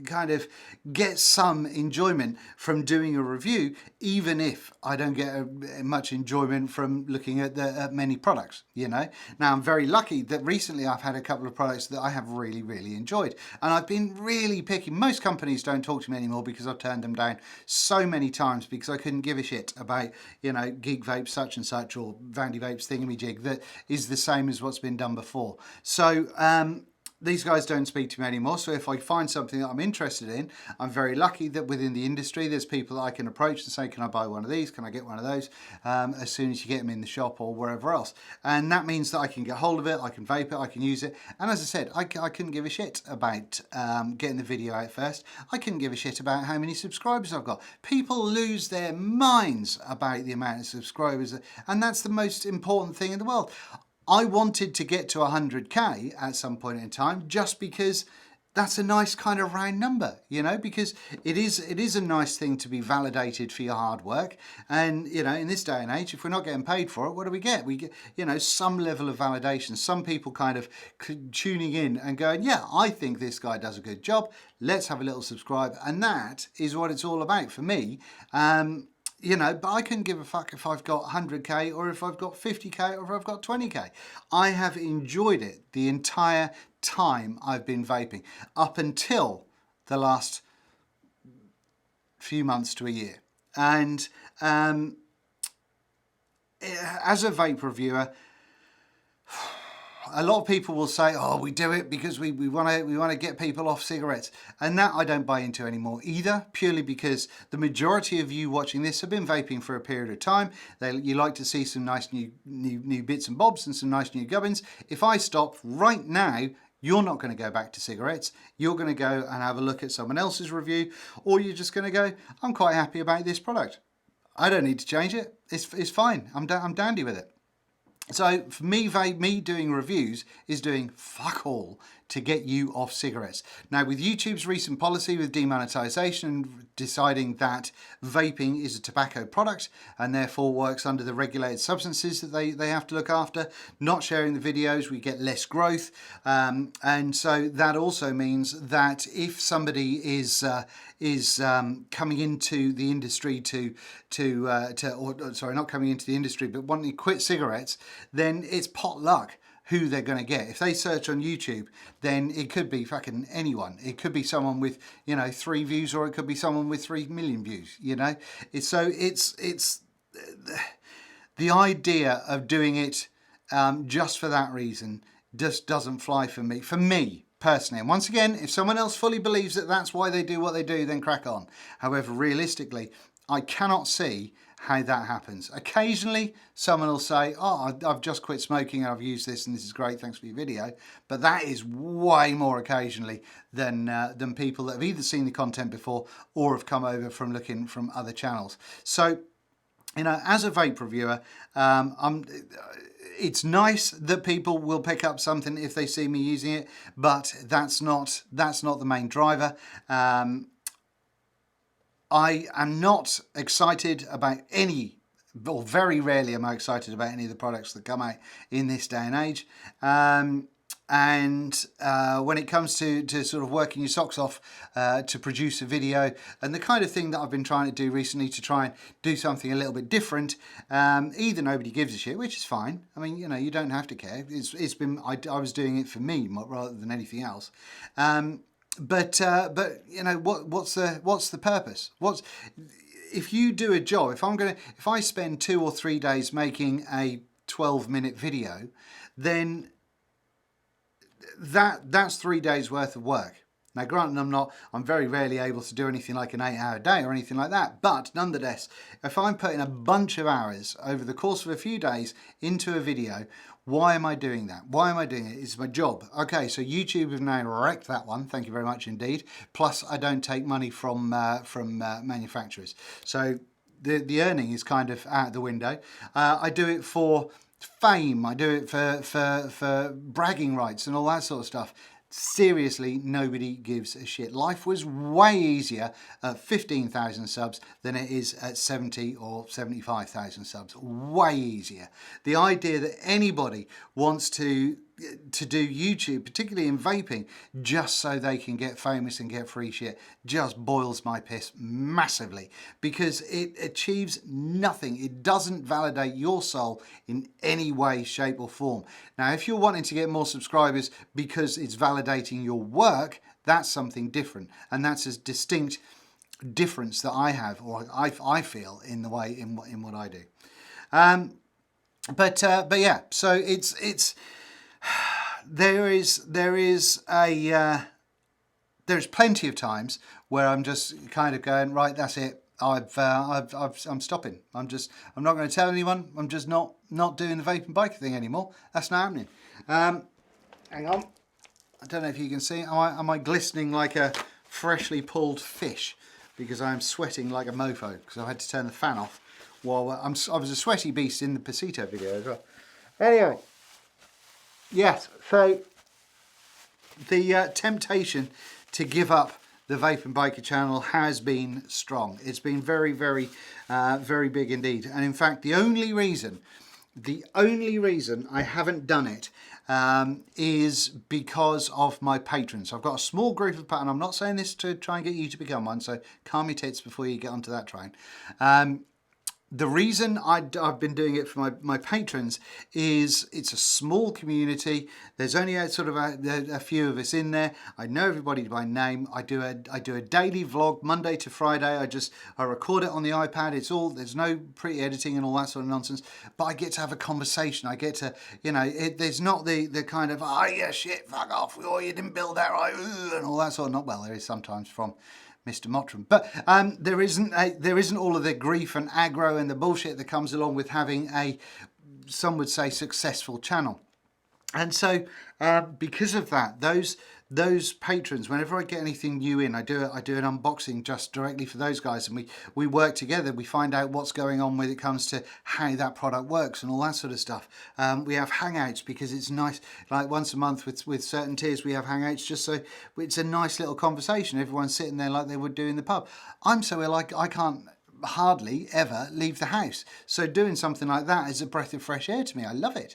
kind of get some enjoyment from doing a review, even if I don't get much enjoyment from looking at many products. Now, I'm very lucky that recently I've had a couple of products that I have really, really enjoyed. And I've been really picking. Most companies don't talk to me anymore because I've turned them down so many times, because I couldn't give a shit about, Geek Vape such and such, or Vandy Vapes thingamajig that is the same as what's been done before. So these guys don't speak to me anymore. So if I find something that I'm interested in, I'm very lucky that within the industry, there's people that I can approach and say, can I buy one of these? Can I get one of those? As soon as you get them in the shop or wherever else. And that means that I can get hold of it, I can vape it, I can use it. And as I said, I couldn't give a shit about getting the video out first. I couldn't give a shit about how many subscribers I've got. People lose their minds about the amount of subscribers. And that's the most important thing in the world. I wanted to get to 100k at some point in time just because that's a nice kind of round number, you know, because it is a nice thing to be validated for your hard work. And, you know, in this day and age, if we're not getting paid for it, what do we get? We get, you know, some level of validation, some people kind of tuning in and going, yeah, I think this guy does a good job. Let's have a little subscribe. And that is what it's all about for me. You know, but I couldn't give a fuck if I've got 100k or if I've got 50k or if I've got 20k. I have enjoyed it the entire time I've been vaping, up until the last few months to a year. And as a vape reviewer, a lot of people will say, oh, we do it because we want to get people off cigarettes. And that I don't buy into anymore either, purely because the majority of you watching this have been vaping for a period of time. You like to see some nice new bits and bobs and some nice new gubbins. If I stop right now, you're not going to go back to cigarettes. You're going to go and have a look at someone else's review, or you're just going to go, I'm quite happy about this product. I don't need to change it. It's fine. I'm dandy with it. So for me, me doing reviews is doing fuck all to get you off cigarettes. Now, with YouTube's recent policy with demonetization, deciding that vaping is a tobacco product and therefore works under the regulated substances that they have to look after, not sharing the videos, we get less growth. And so that also means that if somebody is coming into the industry not coming into the industry, but wanting to quit cigarettes, then it's pot luck who they're going to get. If they search on YouTube, then it could be fucking anyone. It could be someone with, you know, 3 views, or it could be someone with 3 million views, you know. It's the idea of doing it just for that reason just doesn't fly for me personally. And once again, if someone else fully believes that that's why they do what they do, then crack on. However, realistically, I cannot see how that happens. Occasionally, someone will say, oh, I've just quit smoking and I've used this and this is great, thanks for your video. But that is way more occasionally than people that have either seen the content before or have come over from looking from other channels. So, you know, as a vape reviewer, it's nice that people will pick up something if they see me using it, but that's not the main driver. I am not excited about any, or very rarely am I excited about any of the products that come out in this day and age. When it comes to sort of working your socks off to produce a video, and the kind of thing that I've been trying to do recently to try and do something a little bit different, either nobody gives a shit, which is fine. I mean, you know, you don't have to care. It's been, I was doing it for me rather than anything else. But you know, what's the purpose? If you do a job, if I spend 2 or 3 days making a 12-minute video, then that's 3 days worth of work. Now, granted, I'm very rarely able to do anything like an 8-hour day or anything like that, but nonetheless, if I'm putting a bunch of hours over the course of a few days into a video, why am I doing that? Why am I doing it? It's my job. Okay, so YouTube have now wrecked that one. Thank you very much indeed. Plus, I don't take money from manufacturers. So the earning is kind of out the window. I do it for fame. I do it for bragging rights and all that sort of stuff. Seriously, nobody gives a shit. Life was way easier at 15,000 subs than it is at 70 or 75,000 subs. Way easier. The idea that anybody wants to do YouTube, particularly in vaping, just so they can get famous and get free shit, just boils my piss massively, because it achieves nothing. It doesn't validate your soul in any way, shape or form. Now, if you're wanting to get more subscribers because it's validating your work, that's something different, and that's a distinct difference that I have, or I feel in the way in what I do. But yeah, so it's there's plenty of times where I'm just kind of going, right, that's it. I'm stopping. I'm not going to tell anyone. I'm just not doing the vape and biker thing anymore. That's not happening. Hang on. I don't know if you can see. Am I glistening like a freshly pulled fish? Because I am sweating like a mofo because I had to turn the fan off while I was a sweaty beast in the Pasito video as well. Anyway, yes. So the temptation to give up the Vape and Biker channel has been strong. It's been very, very, very big indeed. And in fact, the only reason I haven't done it is because of my patrons. I've got a small group of patrons. I'm not saying this to try and get you to become one, so calm your tits before you get onto that train. The reason I've been doing it for my patrons is it's a small community. There's only a few of us in there. I know everybody by name. I do a daily vlog Monday to Friday. I record it on the iPad. There's no pre-editing and all that sort of nonsense. But I get to have a conversation. I get to, there's not the kind of, oh yeah, shit, fuck off, oh you didn't build that right, and all that sort of, well, there is sometimes from Mr. Mottram, but there isn't all of the grief and aggro and the bullshit that comes along with having some would say, successful channel. And so because of that, those patrons, whenever I get anything new in, I do an unboxing just directly for those guys, and we work together. We find out what's going on when it comes to how that product works and all that sort of stuff. We have hangouts because it's nice, like once a month with certain tiers we have hangouts, just so it's a nice little conversation. Everyone's sitting there like they would do in the pub. I'm so ill, I can't hardly ever leave the house, so doing something like that is a breath of fresh air to me. I love it.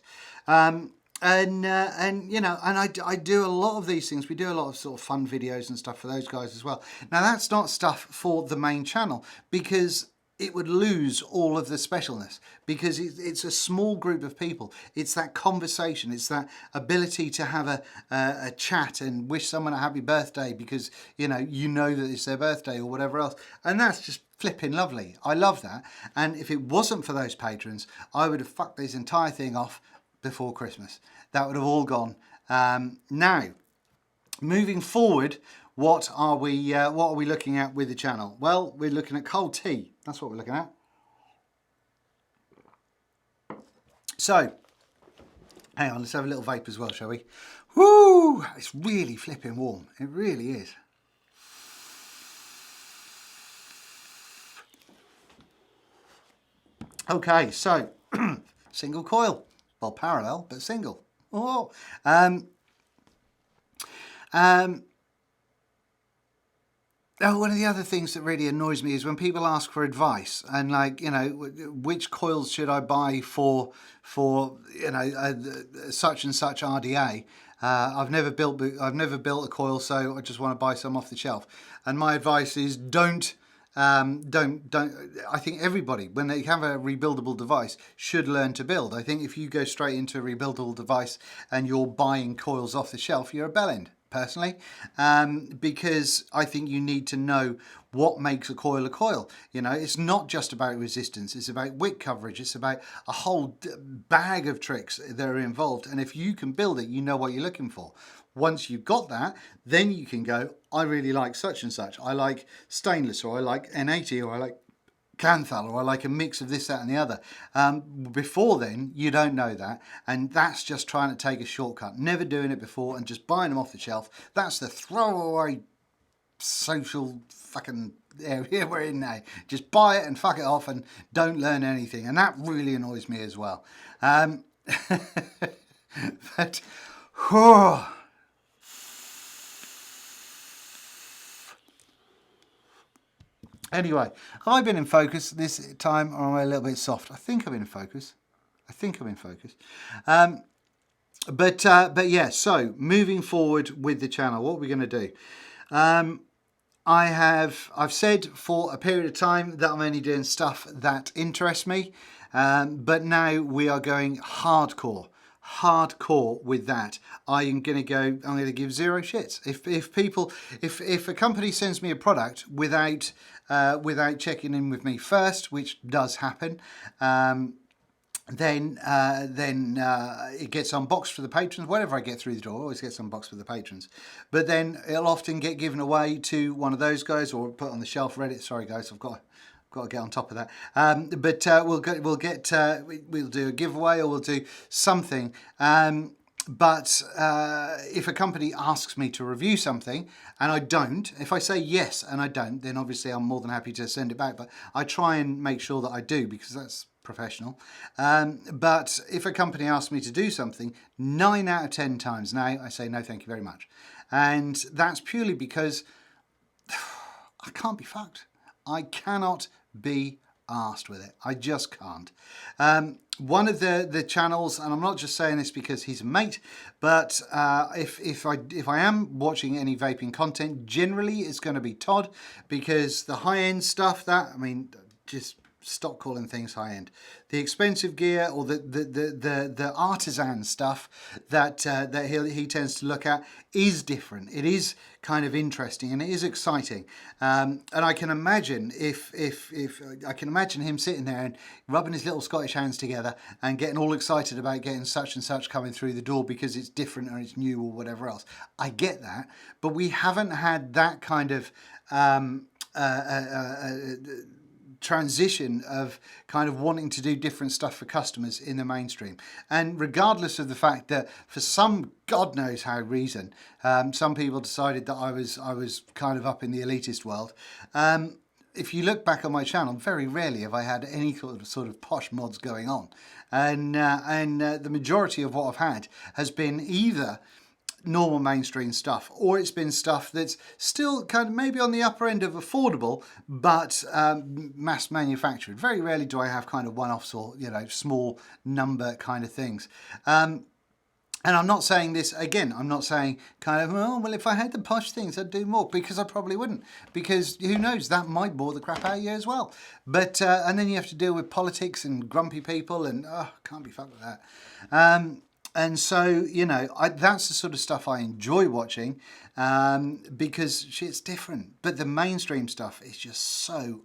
And I do a lot of these things. We do a lot of sort of fun videos and stuff for those guys as well. Now that's not stuff for the main channel because it would lose all of the specialness, because it's a small group of people. It's that conversation. It's that ability to have a chat and wish someone a happy birthday because you know that it's their birthday or whatever else. And that's just flipping lovely. I love that. And if it wasn't for those patrons, I would have fucked this entire thing off before Christmas. That would have all gone. Now, moving forward, what are we looking at with the channel? Well, we're looking at cold tea. That's what we're looking at. So, hang on, let's have a little vape as well, shall we? Woo! It's really flipping warm. It really is. Okay, so single coil. Well, parallel, but single. Oh, one of the other things that really annoys me is when people ask for advice and which coils should I buy for such and such RDA. I've never built a coil, so I just want to buy some off the shelf. And my advice is don't. I think everybody, when they have a rebuildable device, should learn to build. I think if you go straight into a rebuildable device and you're buying coils off the shelf, you're a bellend, personally, because I think you need to know what makes a coil a coil. It's not just about resistance, it's about wick coverage, it's about a whole bag of tricks that are involved, and if you can build it, you know what you're looking for. Once you've got that, then you can go, I really like such and such. I like stainless, or I like N80, or I like Canthal, or I like a mix of this, that and the other. Before then, you don't know that. And that's just trying to take a shortcut. Never doing it before and just buying them off the shelf. That's the throwaway social fucking area we're in now. Just buy it and fuck it off and don't learn anything. And that really annoys me as well. But, whew. Anyway, have I been in focus this time, or am I a little bit soft? I think I'm in focus. But yeah, so moving forward with the channel, what are we going to do? I've said for a period of time that I'm only doing stuff that interests me, but now we are going hardcore with that. I'm going to give zero shits. If a company sends me a product without checking in with me first, which does happen, then it gets unboxed for the patrons. Whatever I get through the door always gets unboxed for the patrons. But then it'll often get given away to one of those guys, or put on the shelf Reddit. Sorry guys, I've got to get on top of that. But we'll do a giveaway, or we'll do something. But if a company asks me to review something and I don't, if I say yes and I don't, then obviously I'm more than happy to send it back. But I try and make sure that I do, because that's professional. But if a company asks me to do something, 9 out of 10 times now I say no, thank you very much. And that's purely because I can't be fucked. I cannot be arsed with it. I just can't. One of the channels, and I'm not just saying this because he's a mate, but if I am watching any vaping content, generally it's going to be Todd, because the high end stuff, that, I mean, just stop calling things high end. The expensive gear, or the artisan stuff that he tends to look at, is different. It is kind of interesting and it is exciting. And I can imagine if I can imagine him sitting there and rubbing his little Scottish hands together and getting all excited about getting such and such coming through the door because it's different or it's new or whatever else. I get that, but we haven't had that kind of transition of kind of wanting to do different stuff for customers in the mainstream. And regardless of the fact that for some God knows how reason, some people decided that I was kind of up in the elitist world. If you look back on my channel, very rarely have I had any sort of posh mods going on. And the majority of what I've had has been either normal mainstream stuff, or it's been stuff that's still kind of maybe on the upper end of affordable, but mass manufactured. Very rarely do I have kind of one-offs or, you know, small number kind of things. And I'm not saying this, again, I'm not saying kind of, oh, well, if I had the posh things, I'd do more, because I probably wouldn't. Because who knows, that might bore the crap out of you as well. But, and then you have to deal with politics and grumpy people, and, oh, can't be fucked with that. And so, you know, that's the sort of stuff I enjoy watching, because shit's different. But the mainstream stuff is just so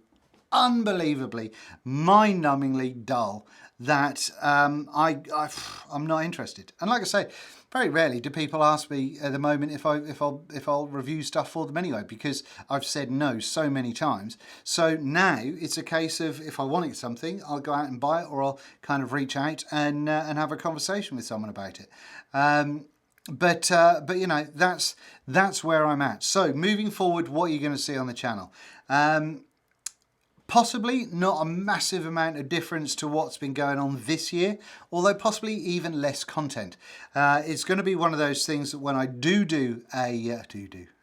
unbelievably, mind-numbingly dull that I'm not interested. And like I say, very rarely do people ask me at the moment if I'll review stuff for them anyway, because I've said no so many times. So now it's a case of, if I wanted something, I'll go out and buy it, or I'll kind of reach out and have a conversation with someone about it. But you know, that's where I'm at. So moving forward, what are you going to see on the channel? Possibly not a massive amount of difference to what's been going on this year, although possibly even less content. It's going to be one of those things that when I do a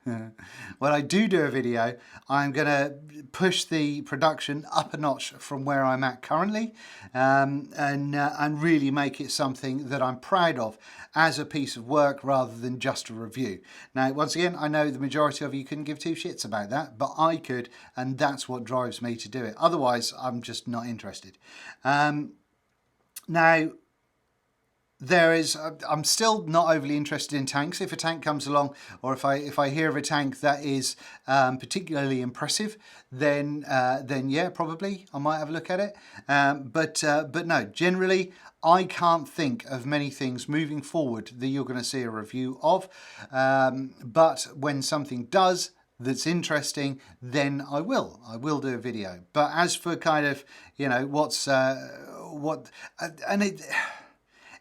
when I do a video, I'm going to push the production up a notch from where I'm at currently, and really make it something that I'm proud of as a piece of work rather than just a review. Now, once again, I know the majority of you couldn't give two shits about that, but I could, and that's what drives me to do it. Otherwise, I'm just not interested. Now, I'm still not overly interested in tanks. If a tank comes along, or if I hear of a tank that is particularly impressive, then yeah, probably I might have a look at it. But no, generally I can't think of many things moving forward that you're going to see a review of. But when something does that's interesting, then I will do a video. But as for kind of, you know,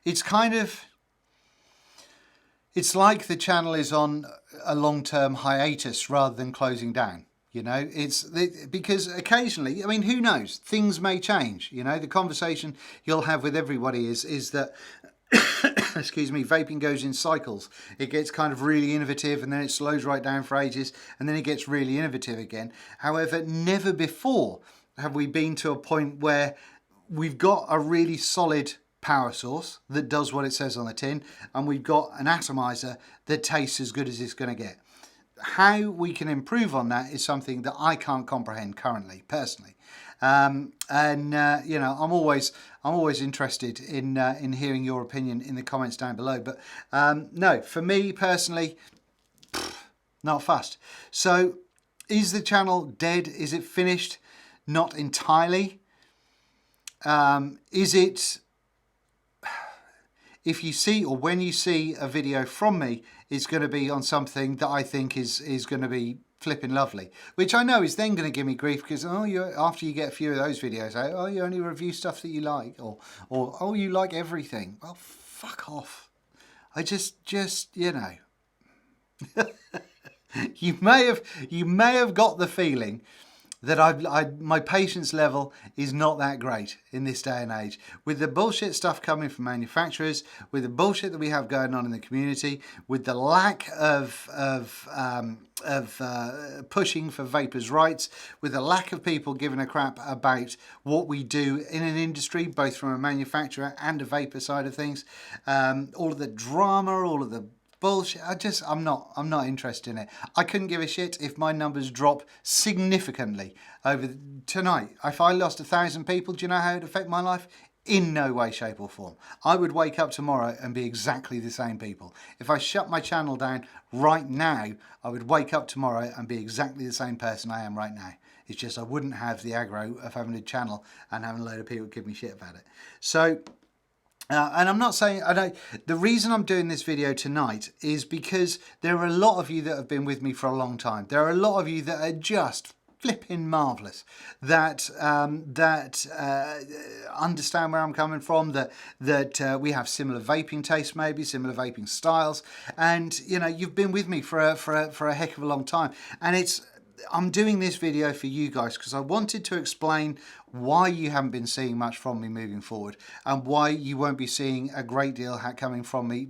it's kind of, it's like the channel is on a long-term hiatus rather than closing down. You know, because occasionally, I mean, who knows, things may change. You know, the conversation you'll have with everybody is that, excuse me, vaping goes in cycles. It gets kind of really innovative and then it slows right down for ages and then it gets really innovative again. However, never before have we been to a point where we've got a really solid power source that does what it says on the tin, and we've got an atomizer that tastes as good as it's going to get. How we can improve on that is something that I can't comprehend currently, personally. You know, I'm always interested in hearing your opinion in the comments down below. But no, for me personally, not fussed. So, is the channel dead? Is it finished? Not entirely. Is it if you see, or when you see a video from me, it's going to be on something that I think is going to be flipping lovely, which I know is then going to give me grief because after you get a few of those videos out, oh, you only review stuff that you like, or oh, you like everything. Well, fuck off. I just you know. you may have got the feeling that my patience level is not that great in this day and age. With the bullshit stuff coming from manufacturers, with the bullshit that we have going on in the community, with the lack of pushing for vapors' rights, with the lack of people giving a crap about what we do in an industry, both from a manufacturer and a vapor side of things, all of the drama, all of the bullshit. I'm not interested in it. I couldn't give a shit if my numbers drop significantly over tonight. If I lost 1,000 people, do you know how it would affect my life? In no way, shape or form. I would wake up tomorrow and be exactly the same people. If I shut my channel down right now, I would wake up tomorrow and be exactly the same person I am right now. It's just I wouldn't have the aggro of having a channel and having a load of people give me shit about it. So and I'm not saying, the reason I'm doing this video tonight is because there are a lot of you that have been with me for a long time. There are a lot of you that are just flipping marvellous, that understand where I'm coming from, that we have similar vaping tastes, maybe similar vaping styles, and you know, you've been with me for a heck of a long time, and I'm doing this video for you guys because I wanted to explain why you haven't been seeing much from me moving forward, and why you won't be seeing a great deal coming from me.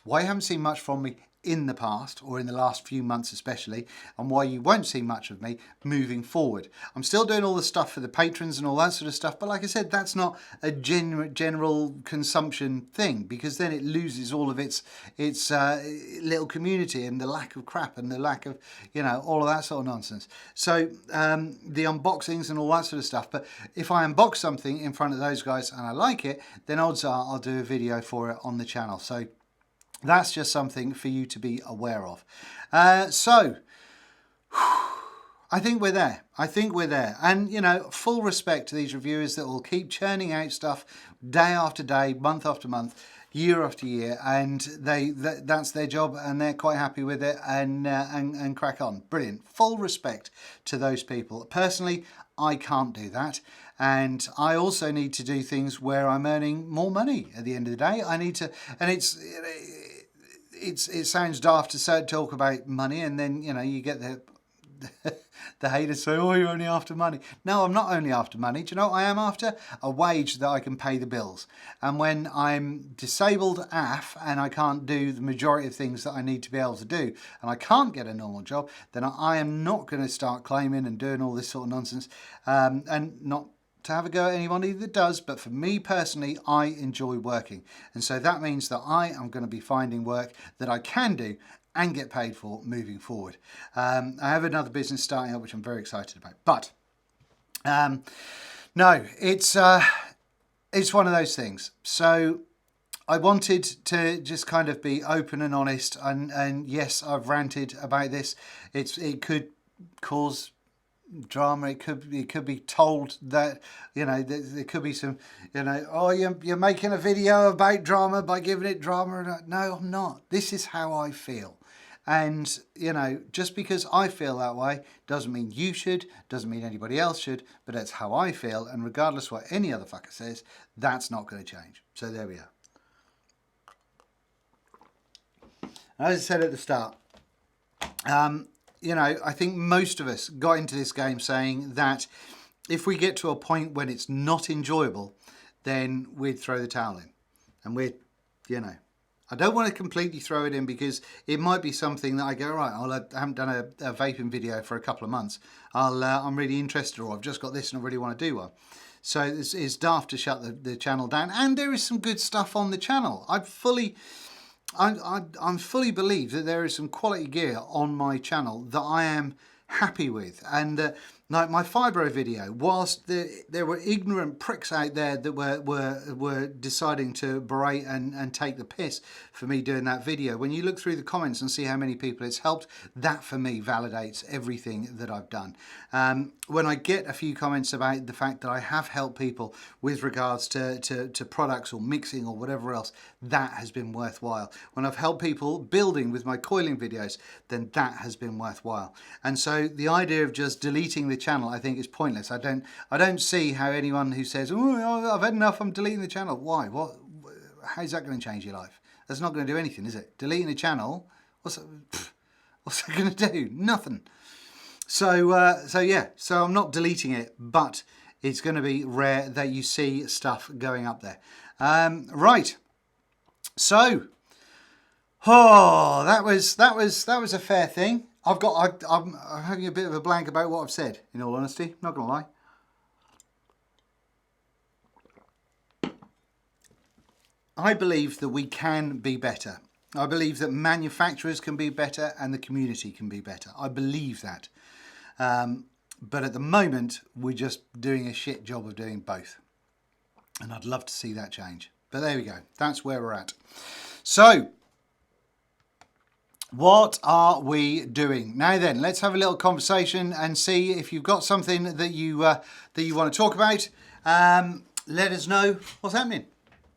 Why you haven't seen much from me in the past, or in the last few months especially, and why you won't see much of me moving forward. I'm still doing all the stuff for the patrons and all that sort of stuff, but like I said, that's not a general consumption thing, because then it loses all of its little community, and the lack of crap, and the lack of, you know, all of that sort of nonsense. So the unboxings and all that sort of stuff, but if I unbox something in front of those guys and I like it, then odds are I'll do a video for it on the channel. So that's just something for you to be aware of. So I think we're there. And, you know, full respect to these reviewers that will keep churning out stuff day after day, month after month, year after year, and that's their job, and they're quite happy with it, and crack on. Brilliant. Full respect to those people. Personally, I can't do that. And I also need to do things where I'm earning more money at the end of the day. I need to, and it sounds daft to talk about money, and then, you know, you get the haters say, oh, you're only after money. No, I'm not only after money. Do you know what I am after? A wage that I can pay the bills. And when I'm disabled AF and I can't do the majority of things that I need to be able to do, and I can't get a normal job, then I am not going to start claiming and doing all this sort of nonsense, and not to have a go at anybody that does, but for me personally, I enjoy working, and so that means that I am going to be finding work that I can do and get paid for moving forward. I have another business starting up which I'm very excited about, but no, it's one of those things. So I wanted to just kind of be open and honest, and yes, I've ranted about this. It could cause drama. It could be told that, you know, there could be some, you know, oh, you're making a video about drama by giving it drama. No, I'm not. This is how I feel. And, you know, just because I feel that way doesn't mean you should, doesn't mean anybody else should, but that's how I feel. And regardless what any other fucker says, that's not going to change. So there we are. As I said at the start, you know, I think most of us got into this game saying that if we get to a point when it's not enjoyable, then we'd throw the towel in. And we're, you know, I don't want to completely throw it in, because it might be something that I go, right, I haven't done a vaping video for a couple of months. I'm really interested, or I've just got this and I really want to do one. So it's daft to shut the channel down. And there is some good stuff on the channel. I fully believe that there is some quality gear on my channel that I am happy with, and Like my fibro video, whilst there were ignorant pricks out there that were deciding to berate and take the piss for me doing that video, when you look through the comments and see how many people it's helped, that for me validates everything that I've done. When I get a few comments about the fact that I have helped people with regards to products or mixing or whatever else, that has been worthwhile. When I've helped people building with my coiling videos, then that has been worthwhile. And so the idea of just deleting the channel, I think, is pointless. I don't see how anyone who says, "Oh, I've had enough, I'm deleting the channel." Why? What? How's that going to change your life? That's not going to do anything, is it? Deleting a channel, what's that going to do? Nothing. So yeah. So I'm not deleting it, but it's going to be rare that you see stuff going up there. Right. So, that was a fair thing. I'm having a bit of a blank about what I've said, in all honesty, not going to lie. I believe that we can be better. I believe that manufacturers can be better and the community can be better. I believe that. But at the moment, we're just doing a shit job of doing both. And I'd love to see that change. But there we go. That's where we're at. So, what are we doing? Now then, let's have a little conversation and see if you've got something that you want to talk about. Let us know what's happening.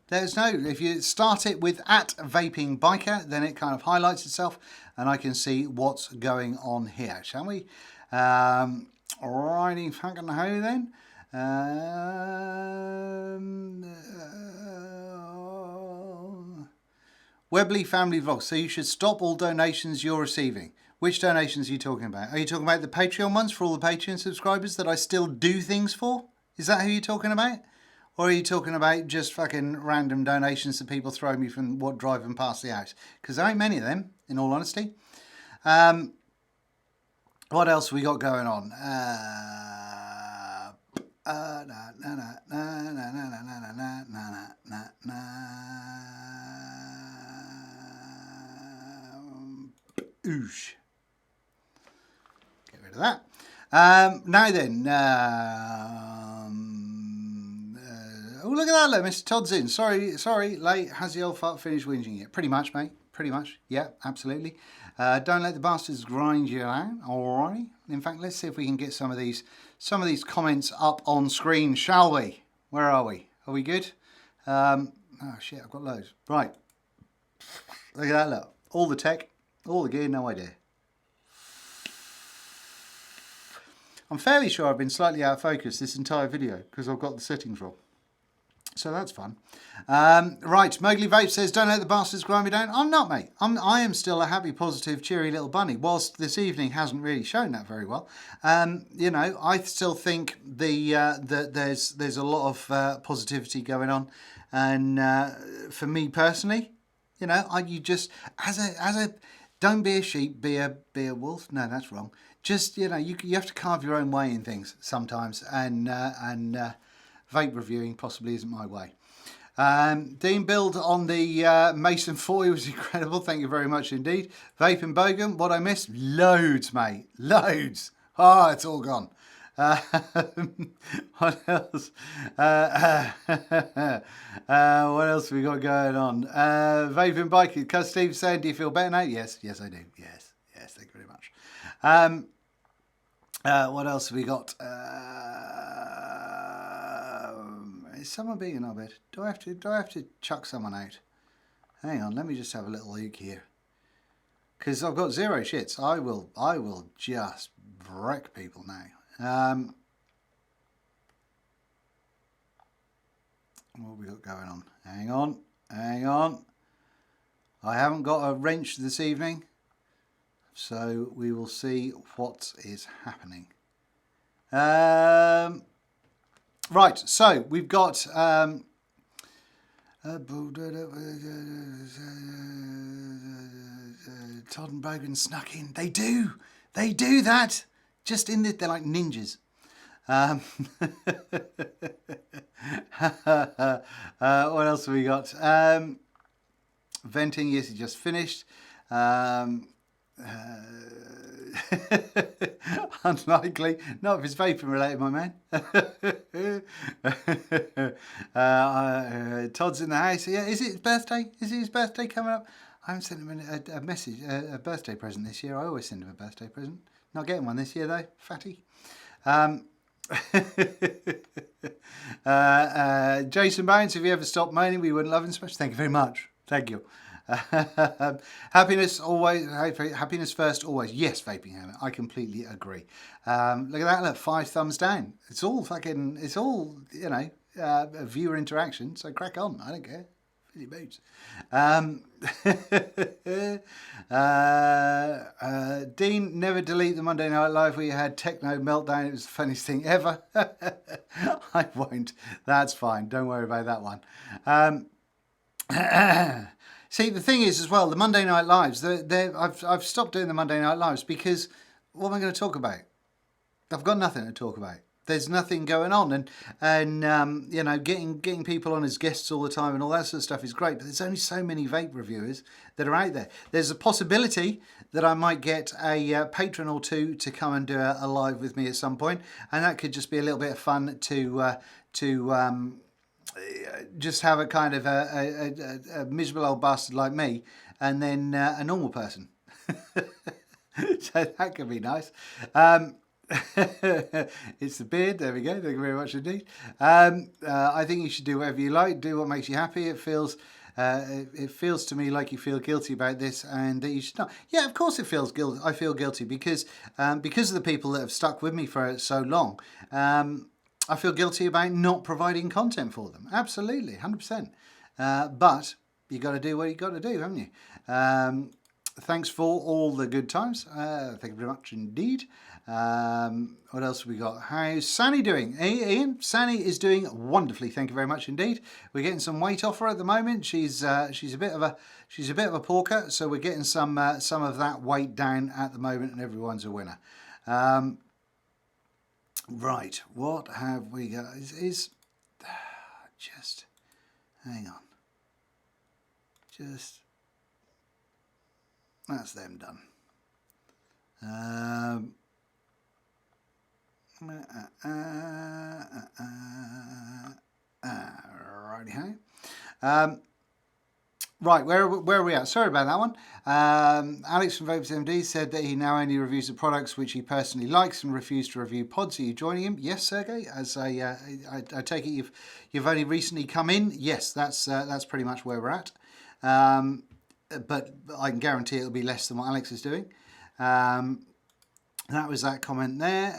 Let us know. If you start it with @VapingBiker, then it kind of highlights itself and I can see what's going on here, shall we? Alrighty, fucking ho then. Webley Family Vlog. So you should stop all donations you're receiving. Which donations are you talking about? Are you talking about the Patreon ones for all the Patreon subscribers that I still do things for? Is that who you're talking about? Or are you talking about just fucking random donations that people throw me from what driving past the house? Because there ain't many of them, in all honesty. What else we got going on? Oosh. Get rid of that. Now then. Oh, look at that, look, Mr. Todd's in. Sorry, late. Has the old fart finished whinging yet? Pretty much, mate. Pretty much. Yeah, absolutely. Don't let the bastards grind you down. Alrighty. In fact, let's see if we can get some of these comments up on screen, shall we? Where are we? Are we good? Oh shit, I've got loads. Right. Look at that, look. All the tech, all the gear, no idea. I'm fairly sure I've been slightly out of focus this entire video because I've got the settings wrong. So that's fun. Right, Mowgli Vape says, don't let the bastards grind me down. I'm not, mate. I am still a happy, positive, cheery little bunny, whilst this evening hasn't really shown that very well. You know, I still think that there's a lot of positivity going on. And for me personally, you know, you just, as a don't be a sheep, be a wolf. No, that's wrong. Just, you know, you have to carve your own way in things sometimes. And vape reviewing possibly isn't my way. Dean build on the Mason 40 was incredible. Thank you very much indeed. Vaping Bogan, what I missed? Loads, mate. Loads. Oh, it's all gone. What else? What else have we got going on? Vaping biking. Because Steve's saying, do you feel better now? Yes, I do. Yes, thank you very much. What else have we got? Is someone being in our bed? Do I have to chuck someone out? Hang on, let me just have a little look here. Because I've got zero shits. I will just wreck people now. What have we got going on? Hang on. I haven't got a wrench this evening. So we will see what is happening. Right, so we've got Todd and Bogan snuck in. They do that. Just in the, they're like ninjas. What else have we got? Venting, yes, he just finished. Unlikely. Not if it's vaping related, my man. Todd's in the house. Yeah, is it his birthday? Is it his birthday coming up? I haven't sent him a message, a birthday present this year. I always send him a birthday present. Not getting one this year though, fatty. Jason Bounce, if you ever stopped moaning, we wouldn't love him so much. Thank you very much. Thank you. Happiness always, happiness first always. Yes, Vaping Hammer, I completely agree. Look at that, look, 5 thumbs down. It's all fucking, it's all, you know, viewer interaction, so crack on, I don't care. Fill your boots. Dean, never delete the Monday Night Live where you had techno meltdown. It was the funniest thing ever. I won't. That's fine. Don't worry about that one. See, the thing is as well, the Monday Night Lives, I've stopped doing the Monday Night Lives because what am I going to talk about? I've got nothing to talk about. There's nothing going on, and you know, getting people on as guests all the time and all that sort of stuff is great, but there's only so many vape reviewers that are out there. There's a possibility that I might get a patron or two to come and do a live with me at some point, and that could just be a little bit of fun to just have a kind of a miserable old bastard like me, and then a normal person. So that could be nice. It's the beard. There we go. Thank you very much indeed. I think you should do whatever you like. Do what makes you happy. It feels to me like you feel guilty about this, and that you should not. Yeah, of course it feels guilty. I feel guilty because of the people that have stuck with me for so long. I feel guilty about not providing content for them. Absolutely, 100%. But you got to do what you got to do, haven't you? Thanks for all the good times. Thank you very much indeed. What else have we got? How's Sani doing? Ian, Sani is doing wonderfully. Thank you very much indeed. We're getting some weight off her at the moment. She's a bit of a porker, so we're getting some of that weight down at the moment, and everyone's a winner. Right, what have we got? Just hang on. That's them done. Righty-ho. Right, where are we at? Sorry about that one. Alex from Vapes MD said that he now only reviews the products which he personally likes and refused to review pods. Are you joining him? Yes, Sergey. As I take it you've only recently come in. Yes, that's pretty much where we're at. But I can guarantee it'll be less than what Alex is doing. That was that comment there.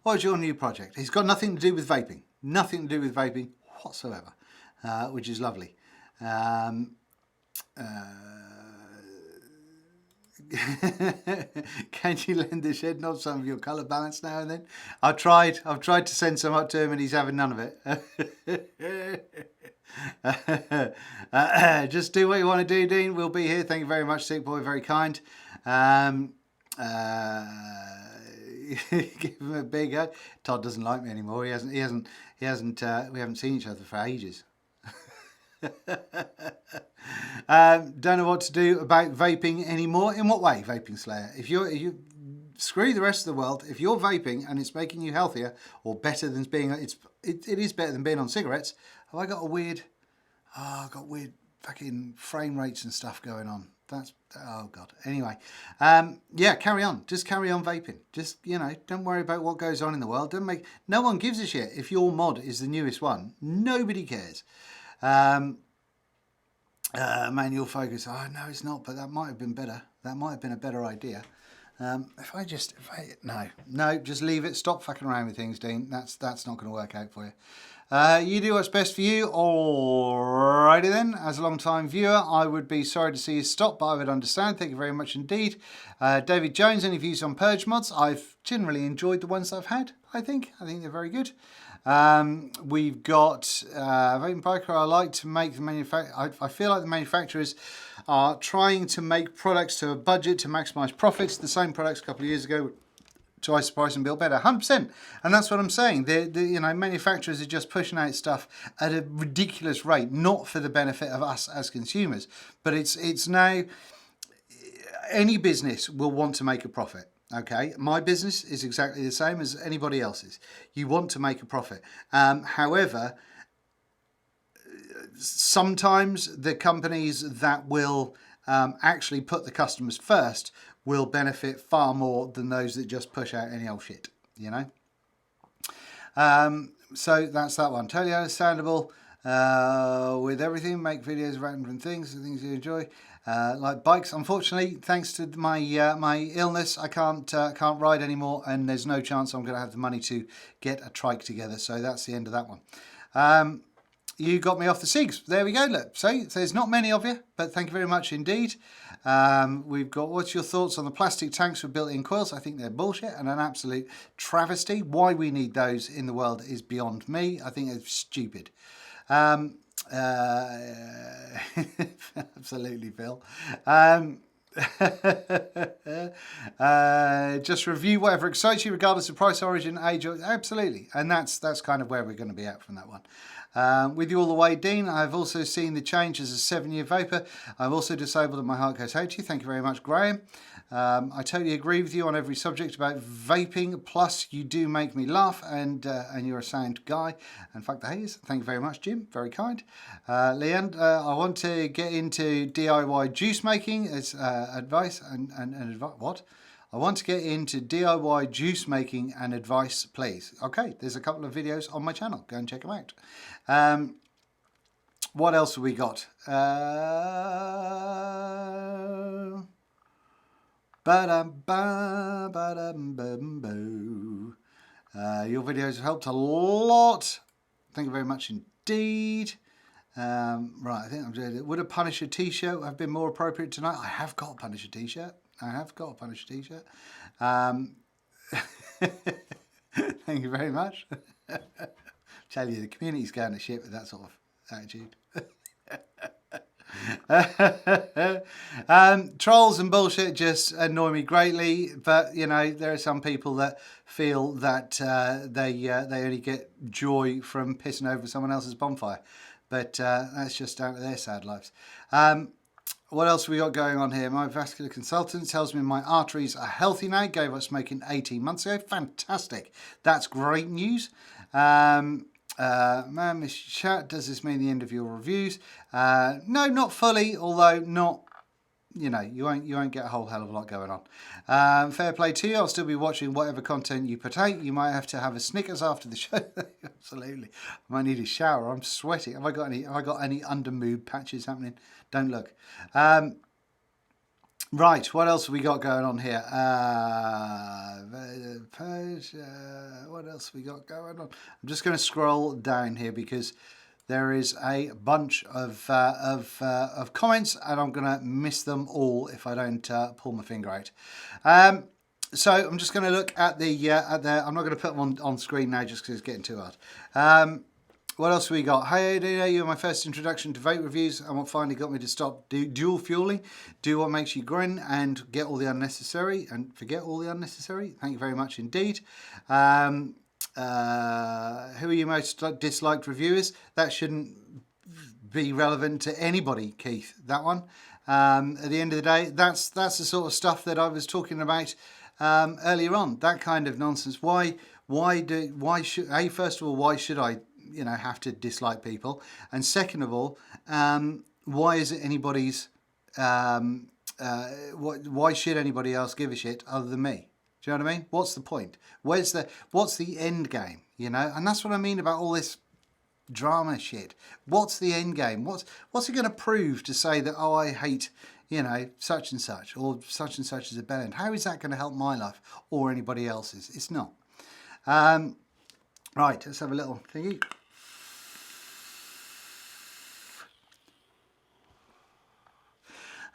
What is your new project? It's got nothing to do with vaping. Nothing to do with vaping whatsoever, which is lovely. Can you lend the shed knob some of your colour balance now and then? I've tried to send some up to him and he's having none of it. Just do what you want to do, Dean. We'll be here. Thank you very much, Sick Boy. Very kind. Give him a big hug. Todd doesn't like me anymore. We haven't seen each other for ages. Don't know what to do about vaping anymore. In what way, Vaping Slayer? If you screw the rest of the world, if you're vaping and it's making you healthier or better than being, it is better than being on cigarettes. Have I got weird fucking frame rates and stuff going on? Oh God. Anyway, yeah, carry on. Just carry on vaping. Just, you know, don't worry about what goes on in the world. No one gives a shit if your mod is the newest one. Nobody cares. Manual focus. Oh no, it's not. But that might have been better. That might have been a better idea. No, just leave it. Stop fucking around with things, Dean. That's not going to work out for you. You do what's best for you. Alrighty then. As a long-time viewer, I would be sorry to see you stop, but I would understand. Thank you very much indeed. David Jones, any views on purge mods? I've generally enjoyed the ones I've had. I think they're very good. We've got Vaping Biker. I like to make the I feel like the manufacturers are trying to make products to a budget to maximise profits. The same products a couple of years ago twice the price and build better. 100%. And that's what I'm saying. You know, manufacturers are just pushing out stuff at a ridiculous rate, not for the benefit of us as consumers, but it's now any business will want to make a profit. Okay, my business is exactly the same as anybody else's. You want to make a profit. However, sometimes the companies that will actually put the customers first will benefit far more than those that just push out any old shit, you know. So that's that one. Totally understandable. With everything, make videos of random things you enjoy, like bikes. Unfortunately, thanks to my my illness, I can't ride anymore, and there's no chance I'm going to have the money to get a trike together. So that's the end of that one. You got me off the SIGs. There we go. Look, so there's not many of you, but thank you very much indeed. We've got, what's your thoughts on the plastic tanks with built-in coils? I think they're bullshit and an absolute travesty. Why we need those in the world is beyond me. I think it's stupid. Absolutely, Phil. Just review whatever excites you, regardless of price, origin, age. Absolutely, and that's kind of where we're going to be at from that one. With you all the way, Dean. I've also seen the change as a 7-year vapor. I've also disabled and my heart goes out to you. Thank you very much, Graham. I totally agree with you on every subject about vaping. Plus, you do make me laugh, and you're a sound guy. And fuck the haters. Thank you very much, Jim. Very kind. Leanne, I want to get into DIY juice making as advice and advice. What? I want to get into DIY juice making and advice, please. Okay, there's a couple of videos on my channel. Go and check them out. What else have we got? Your videos have helped a lot. Thank you very much indeed. Right, I think I'm doing it. Would a Punisher t-shirt have been more appropriate tonight? I have got a Punisher t-shirt. Thank you very much. Tell you, the community's going to shit with that sort of attitude. Trolls and bullshit just annoy me greatly, but you know, there are some people that feel that they only get joy from pissing over someone else's bonfire, but that's just down to their sad lives. What else have we got going on here? My vascular consultant tells me my arteries are healthy now. Gave up smoking 18 months ago. Fantastic. That's great news. Man, Mr. Chat, does this mean the end of your reviews? No, not fully, although not, you know, you won't get a whole hell of a lot going on. Fair play to you. I'll still be watching whatever content you put out. You might have to have a Snickers after the show. Absolutely. I might need a shower. I'm sweating. Have I got any under moob patches happening? Don't look. Right, what else have we got going on here? What else have we got going on? I'm just going to scroll down here because there is a bunch of comments and I'm going to miss them all if I don't pull my finger out. So I'm just going to look at the I'm not going to put them on screen now just because it's getting too hard. What else have we got? Hey, Dino, you were my first introduction to vape reviews and what finally got me to stop dual fueling. Do what makes you grin and get all the unnecessary and forget all the unnecessary. Thank you very much indeed. Who are your most disliked reviewers? That shouldn't be relevant to anybody, Keith, that one. At the end of the day, that's the sort of stuff that I was talking about earlier on. That kind of nonsense. Why should I, you know, have to dislike people? And second of all, why is it anybody's why should anybody else give a shit other than me? Do you know what I mean? What's the point? What's the end game? You know, and that's what I mean about all this drama shit. What's the end game? What's it going to prove to say that, oh, I hate, you know, such and such, or such and such is a bad end? How is that going to help my life or anybody else's? It's not. Right, let's have a little thingy.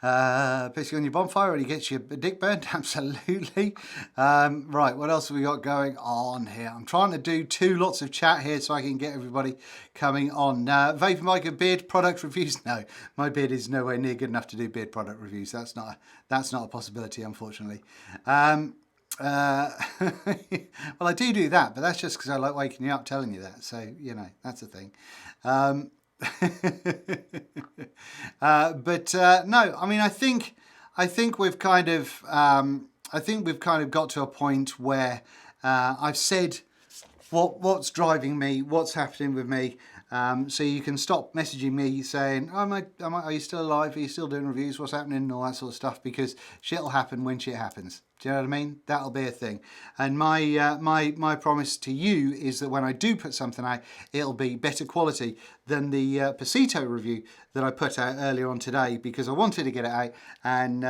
Pissing on your bonfire and you get your dick burnt. Absolutely. Right, what else have we got going on here? I'm trying to do lots of chat here so I can get everybody coming on. Vaping Mike and beard product reviews. No, my beard is nowhere near good enough to do beard product reviews. That's not a possibility, unfortunately. well, I do that, but that's just because I like waking you up telling you that. So, you know, that's a thing. No, I mean, I think we've kind of, got to a point where I've said what's driving me, what's happening with me. So you can stop messaging me saying, oh, are you still alive? Are you still doing reviews? What's happening? And all that sort of stuff, because shit'll happen when shit happens. Do you know what I mean? That'll be a thing. And my promise to you is that when I do put something out, it'll be better quality than the Pasito review that I put out earlier on today, because I wanted to get it out and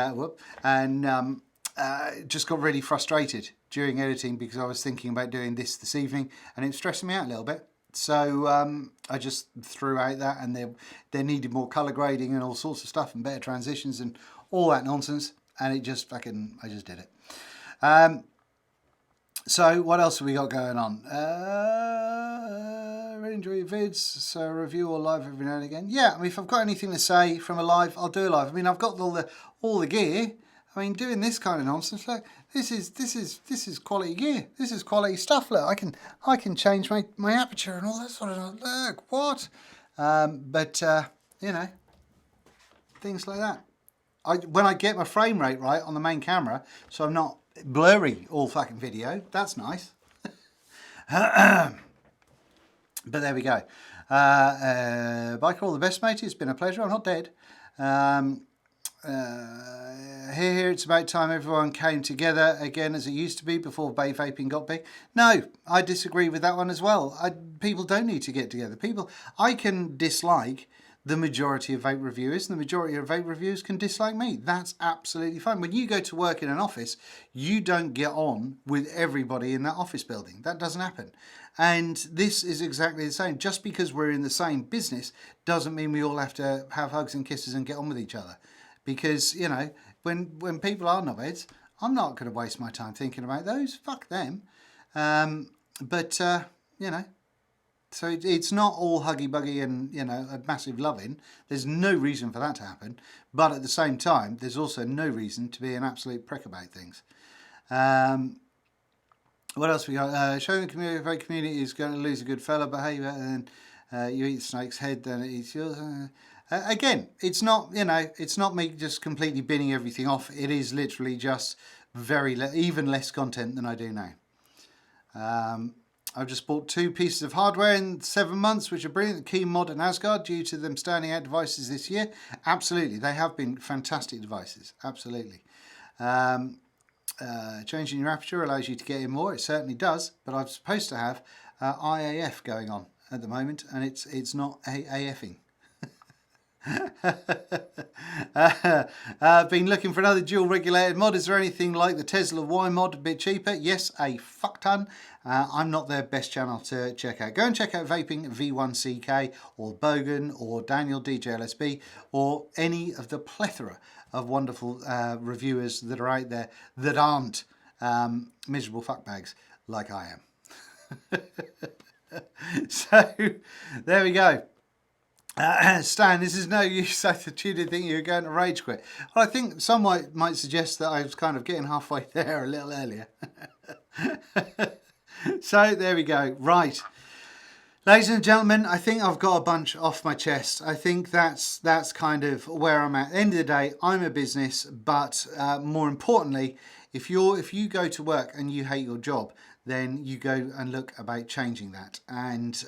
just got really frustrated during editing because I was thinking about doing this evening and it was stressing me out a little bit. So I just threw out that, and they needed more colour grading and all sorts of stuff and better transitions and all that nonsense, and I just did it. So what else have we got going on? Really enjoy your vids, so review or live every now and again. Yeah, I mean, if I've got anything to say from a live, I'll do a live. I mean, I've got all the gear. I mean, doing this kind of nonsense, like this is quality gear. This is quality stuff. Look, I can change my aperture and all that sort of. Look, what? You know, things like that. When I get my frame rate right on the main camera, so I'm not blurry all fucking video. That's nice. But there we go. Biker, all the best, matey. It's been a pleasure. I'm not dead. Here, it's about time everyone came together again as it used to be before vaping got big. No, I disagree with that one as well. People don't need to get together. I can dislike the majority of vape reviewers, and the majority of vape reviewers can dislike me. That's absolutely fine. When you go to work in an office, you don't get on with everybody in that office building. That doesn't happen. And this is exactly the same. Just because we're in the same business doesn't mean we all have to have hugs and kisses and get on with each other. Because, you know, when people are knobheads, I'm not going to waste my time thinking about those. Fuck them. You know, so it's not all huggy-buggy and, you know, a massive loving. There's no reason for that to happen. But at the same time, there's also no reason to be an absolute prick about things. What else we got? Showing the community is going to lose a good fella behaviour, and you eat the snake's head, then it eats yours. Again, it's not, you know, it's not me just completely binning everything off. It is literally just even less content than I do now. I've just bought 2 pieces of hardware in 7 months, which are brilliant. The Key Mod and Asgard, due to them standing out devices this year. Absolutely, they have been fantastic devices. Absolutely. Changing your aperture allows you to get in more. It certainly does, but I'm supposed to have IAF going on at the moment, and it's not AFing. Been looking for another dual regulated mod. Is there anything like the Tesla Y mod, a bit cheaper? Yes, a fuck ton. I'm not their best channel to check out. Go and check out Vaping V1CK or Bogan or Daniel DJLSB or any of the plethora of wonderful reviewers that are out there that aren't miserable fuckbags like I am. So there we go. Stan, this is no use attitude thinking you're going to rage quit. Well, I think some might suggest that I was kind of getting halfway there a little earlier. So there we go. Right. Ladies and gentlemen, I think I've got a bunch off my chest. I think that's kind of where I'm at. At the end of the day, I'm a business, but more importantly, if you go to work and you hate your job, then you go and look about changing that. And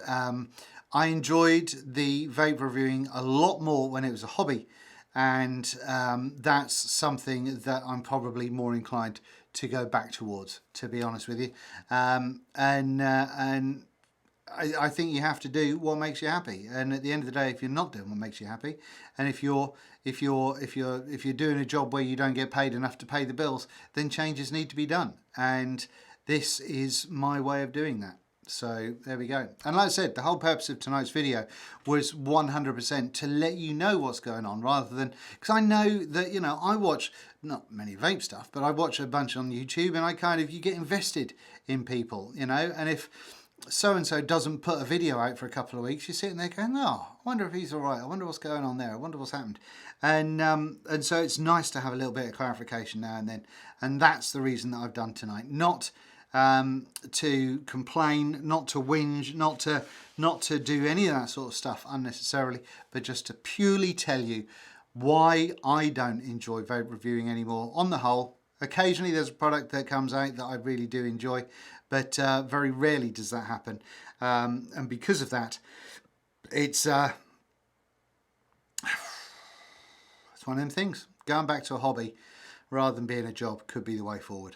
I enjoyed the vape reviewing a lot more when it was a hobby, and that's something that I'm probably more inclined to go back towards, to be honest with you. And I think you have to do what makes you happy. And at the end of the day, if you're not doing what makes you happy, and if you're doing a job where you don't get paid enough to pay the bills, then changes need to be done. And this is my way of doing that. So there we go. And like I said, the whole purpose of tonight's video was 100% to let you know what's going on, rather than, because I know that, you know, I watch not many vape stuff, but I watch a bunch on YouTube, and you get invested in people, you know, and if so-and-so doesn't put a video out for a couple of weeks, you're sitting there going, oh, I wonder if he's all right. I wonder what's going on there. I wonder what's happened. And so it's nice to have a little bit of clarification now and then. And that's the reason that I've done tonight. Not to complain, not to whinge, not to do any of that sort of stuff unnecessarily, but just to purely tell you why I don't enjoy vape reviewing anymore. On the whole, occasionally there's a product that comes out that I really do enjoy, but very rarely does that happen. And because of that, it's one of them things. Going back to a hobby rather than being a job could be the way forward.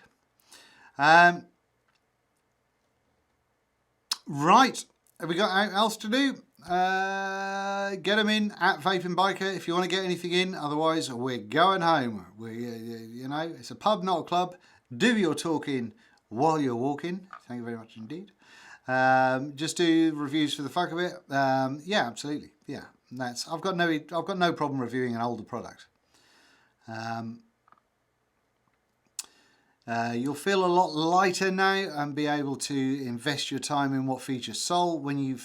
Right, have we got anything else to do? Get them in at Vaping Biker if you want to get anything in. Otherwise, we're going home. You know, it's a pub, not a club. Do your talking while you're walking. Thank you very much indeed. Just do reviews for the fuck of it. Yeah, absolutely. Yeah, I've got no problem reviewing an older product. You'll feel a lot lighter now and be able to invest your time in what feeds your soul when you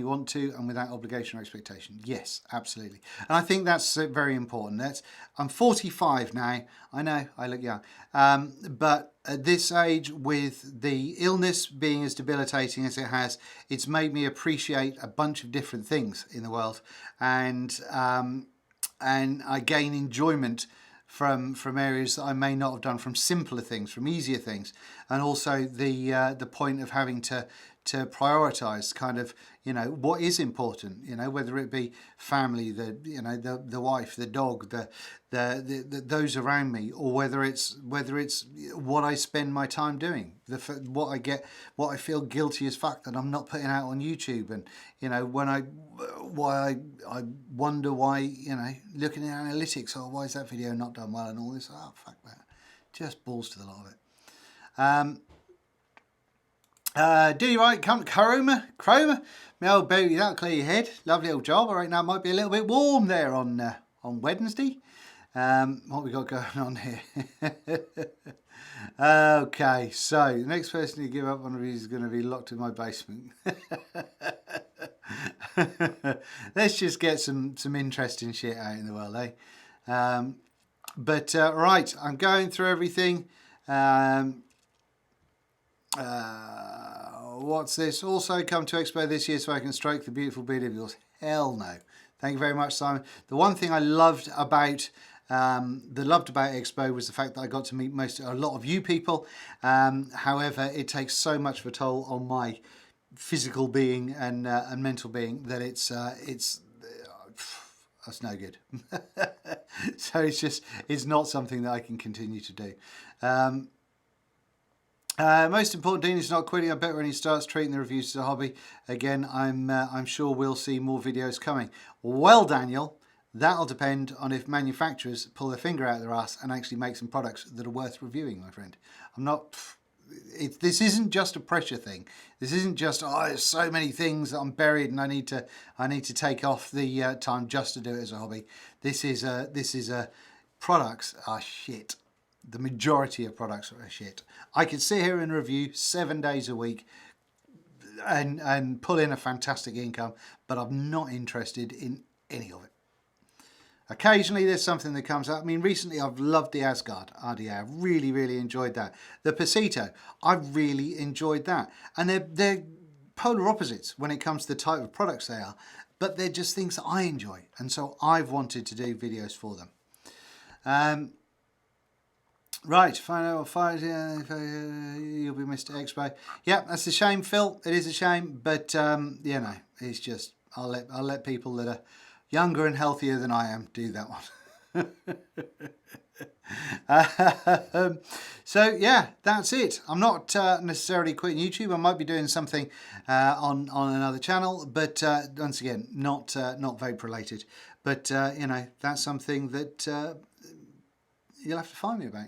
want to, and without obligation or expectation. Yes, absolutely. And I think that's very important. I'm 45 now. I know I look young, but at this age, with the illness being as debilitating as it has, it's made me appreciate a bunch of different things in the world, and I gain enjoyment from areas that I may not have done, from simpler things, from easier things, and also the point of having to prioritise kind of, you know, what is important, you know, whether it be family, the wife, the dog, the those around me, or whether it's what I spend my time doing, what I feel guilty as fuck that I'm not putting out on YouTube, and you know, why I wonder why, you know, looking at analytics, oh, why is that video not done well, and all this. Oh, fuck that, just balls to the lot of it. Do you right? Come Chroma, my old booty, that'll clear your head. Lovely old job. I reckon that might be a little bit warm there on Wednesday. What we got going on here? Okay, so the next person to give up on reviews is going to be locked in my basement. Let's just get some interesting shit out in the world, eh? Right, I'm going through everything. What's this? Also come to Expo this year so I can stroke the beautiful beard of yours. Hell no. Thank you very much, Simon. The one thing I loved about Expo was the fact that I got to meet a lot of you people. However, it takes so much of a toll on my physical being and mental being that it's that's no good. So it's not something that I can continue to do. Most important thing is not quitting. I bet when he starts treating the reviews as a hobby again, I'm sure we'll see more videos coming. Well, Daniel, that'll depend on if manufacturers pull their finger out of their ass and actually make some products that are worth reviewing, my friend. This isn't just a pressure thing. This isn't just, oh, there's so many things that I'm buried and I need to take off the time just to do it as a hobby. This is products are shit. The majority of products are shit. I could sit here and review 7 days a week and pull in a fantastic income, but I'm not interested in any of it. Occasionally there's something that comes up. I mean, recently I've loved the Asgard RDA. I've really, really enjoyed that. The Pasito, I've really enjoyed that. And they're polar opposites when it comes to the type of products they are, but they're just things that I enjoy. And so I've wanted to do videos for them. Right, find out what you'll be Mr. Expo. Yeah, that's a shame, Phil. It is a shame, but you know, it's just I'll let people that are younger and healthier than I am do that one. So yeah, that's it. I'm not necessarily quitting YouTube. I might be doing something on another channel, but once again, not vape related. But you know, that's something that you'll have to find me about.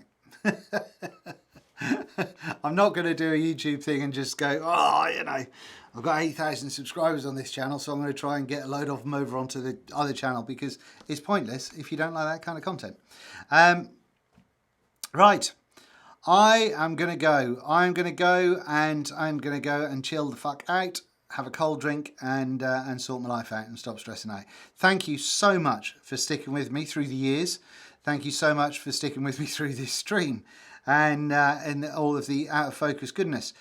I'm not going to do a YouTube thing and just go, oh, you know, I've got 8,000 subscribers on this channel, so I'm going to try and get a load of them over onto the other channel, because it's pointless if you don't like that kind of content. Right, I am going to go. I'm going to go and chill the fuck out, have a cold drink, and sort my life out and stop stressing out. Thank you so much for sticking with me through the years. Thank you so much for sticking with me through this stream and all of the out of focus goodness.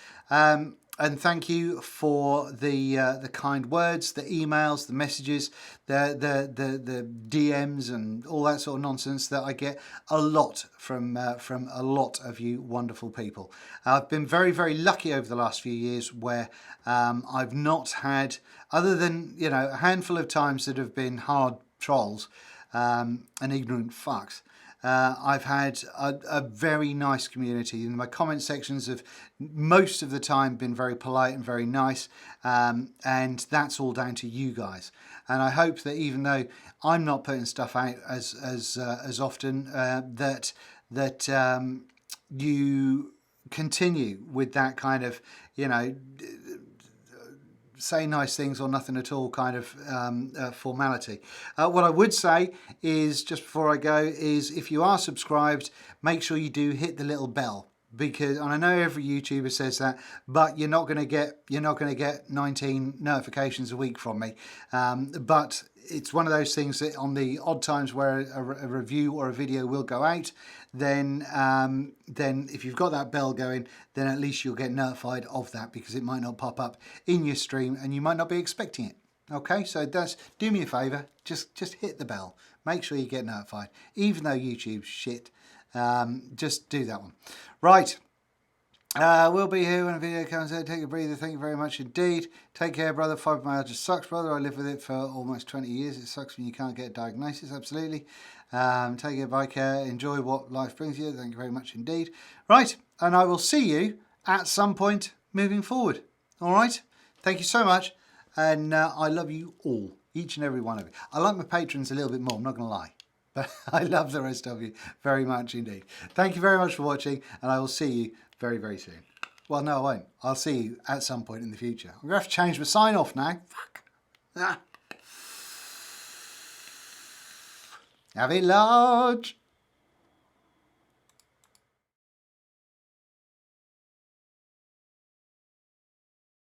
And thank you for the kind words, the emails, the messages, the DMs, and all that sort of nonsense that I get a lot from a lot of you wonderful people. I've been very, very lucky over the last few years where I've not had, other than a handful of times that have been hard trolls and ignorant fucks. I've had a very nice community, and my comment sections have most of the time been very polite and very nice, and that's all down to you guys. And I hope that even though I'm not putting stuff out as often, that you continue with that kind of say nice things or nothing at all kind of formality. What I would say is, just before I go, is if you are subscribed, make sure you do hit the little bell, because, and I know every YouTuber says that, but you're not going to get 19 notifications a week from me. But it's one of those things that on the odd times where a review or a video will go out, then if you've got that bell going, then at least you'll get notified of that, because it might not pop up in your stream and you might not be expecting it. Okay, so do me a favour, just hit the bell. Make sure you get notified, even though YouTube's shit. Just do that one. Right. We'll be here when a video comes out. Take a breather. Thank you very much indeed. Take care, brother. Fibromyalgia sucks, brother. I live with it for almost 20 years. It sucks when you can't get a diagnosis. Absolutely. Take care, bye care. Enjoy what life brings you. Thank you very much indeed. Right. And I will see you at some point moving forward. All right. Thank you so much. And I love you all, each and every one of you. I like my patrons a little bit more, I'm not going to lie. But I love the rest of you very much indeed. Thank you very much for watching, and I will see you very, very soon. Well, no, I won't. I'll see you at some point in the future. I'm going to have to change my sign off now. Fuck. Ah. Have it large.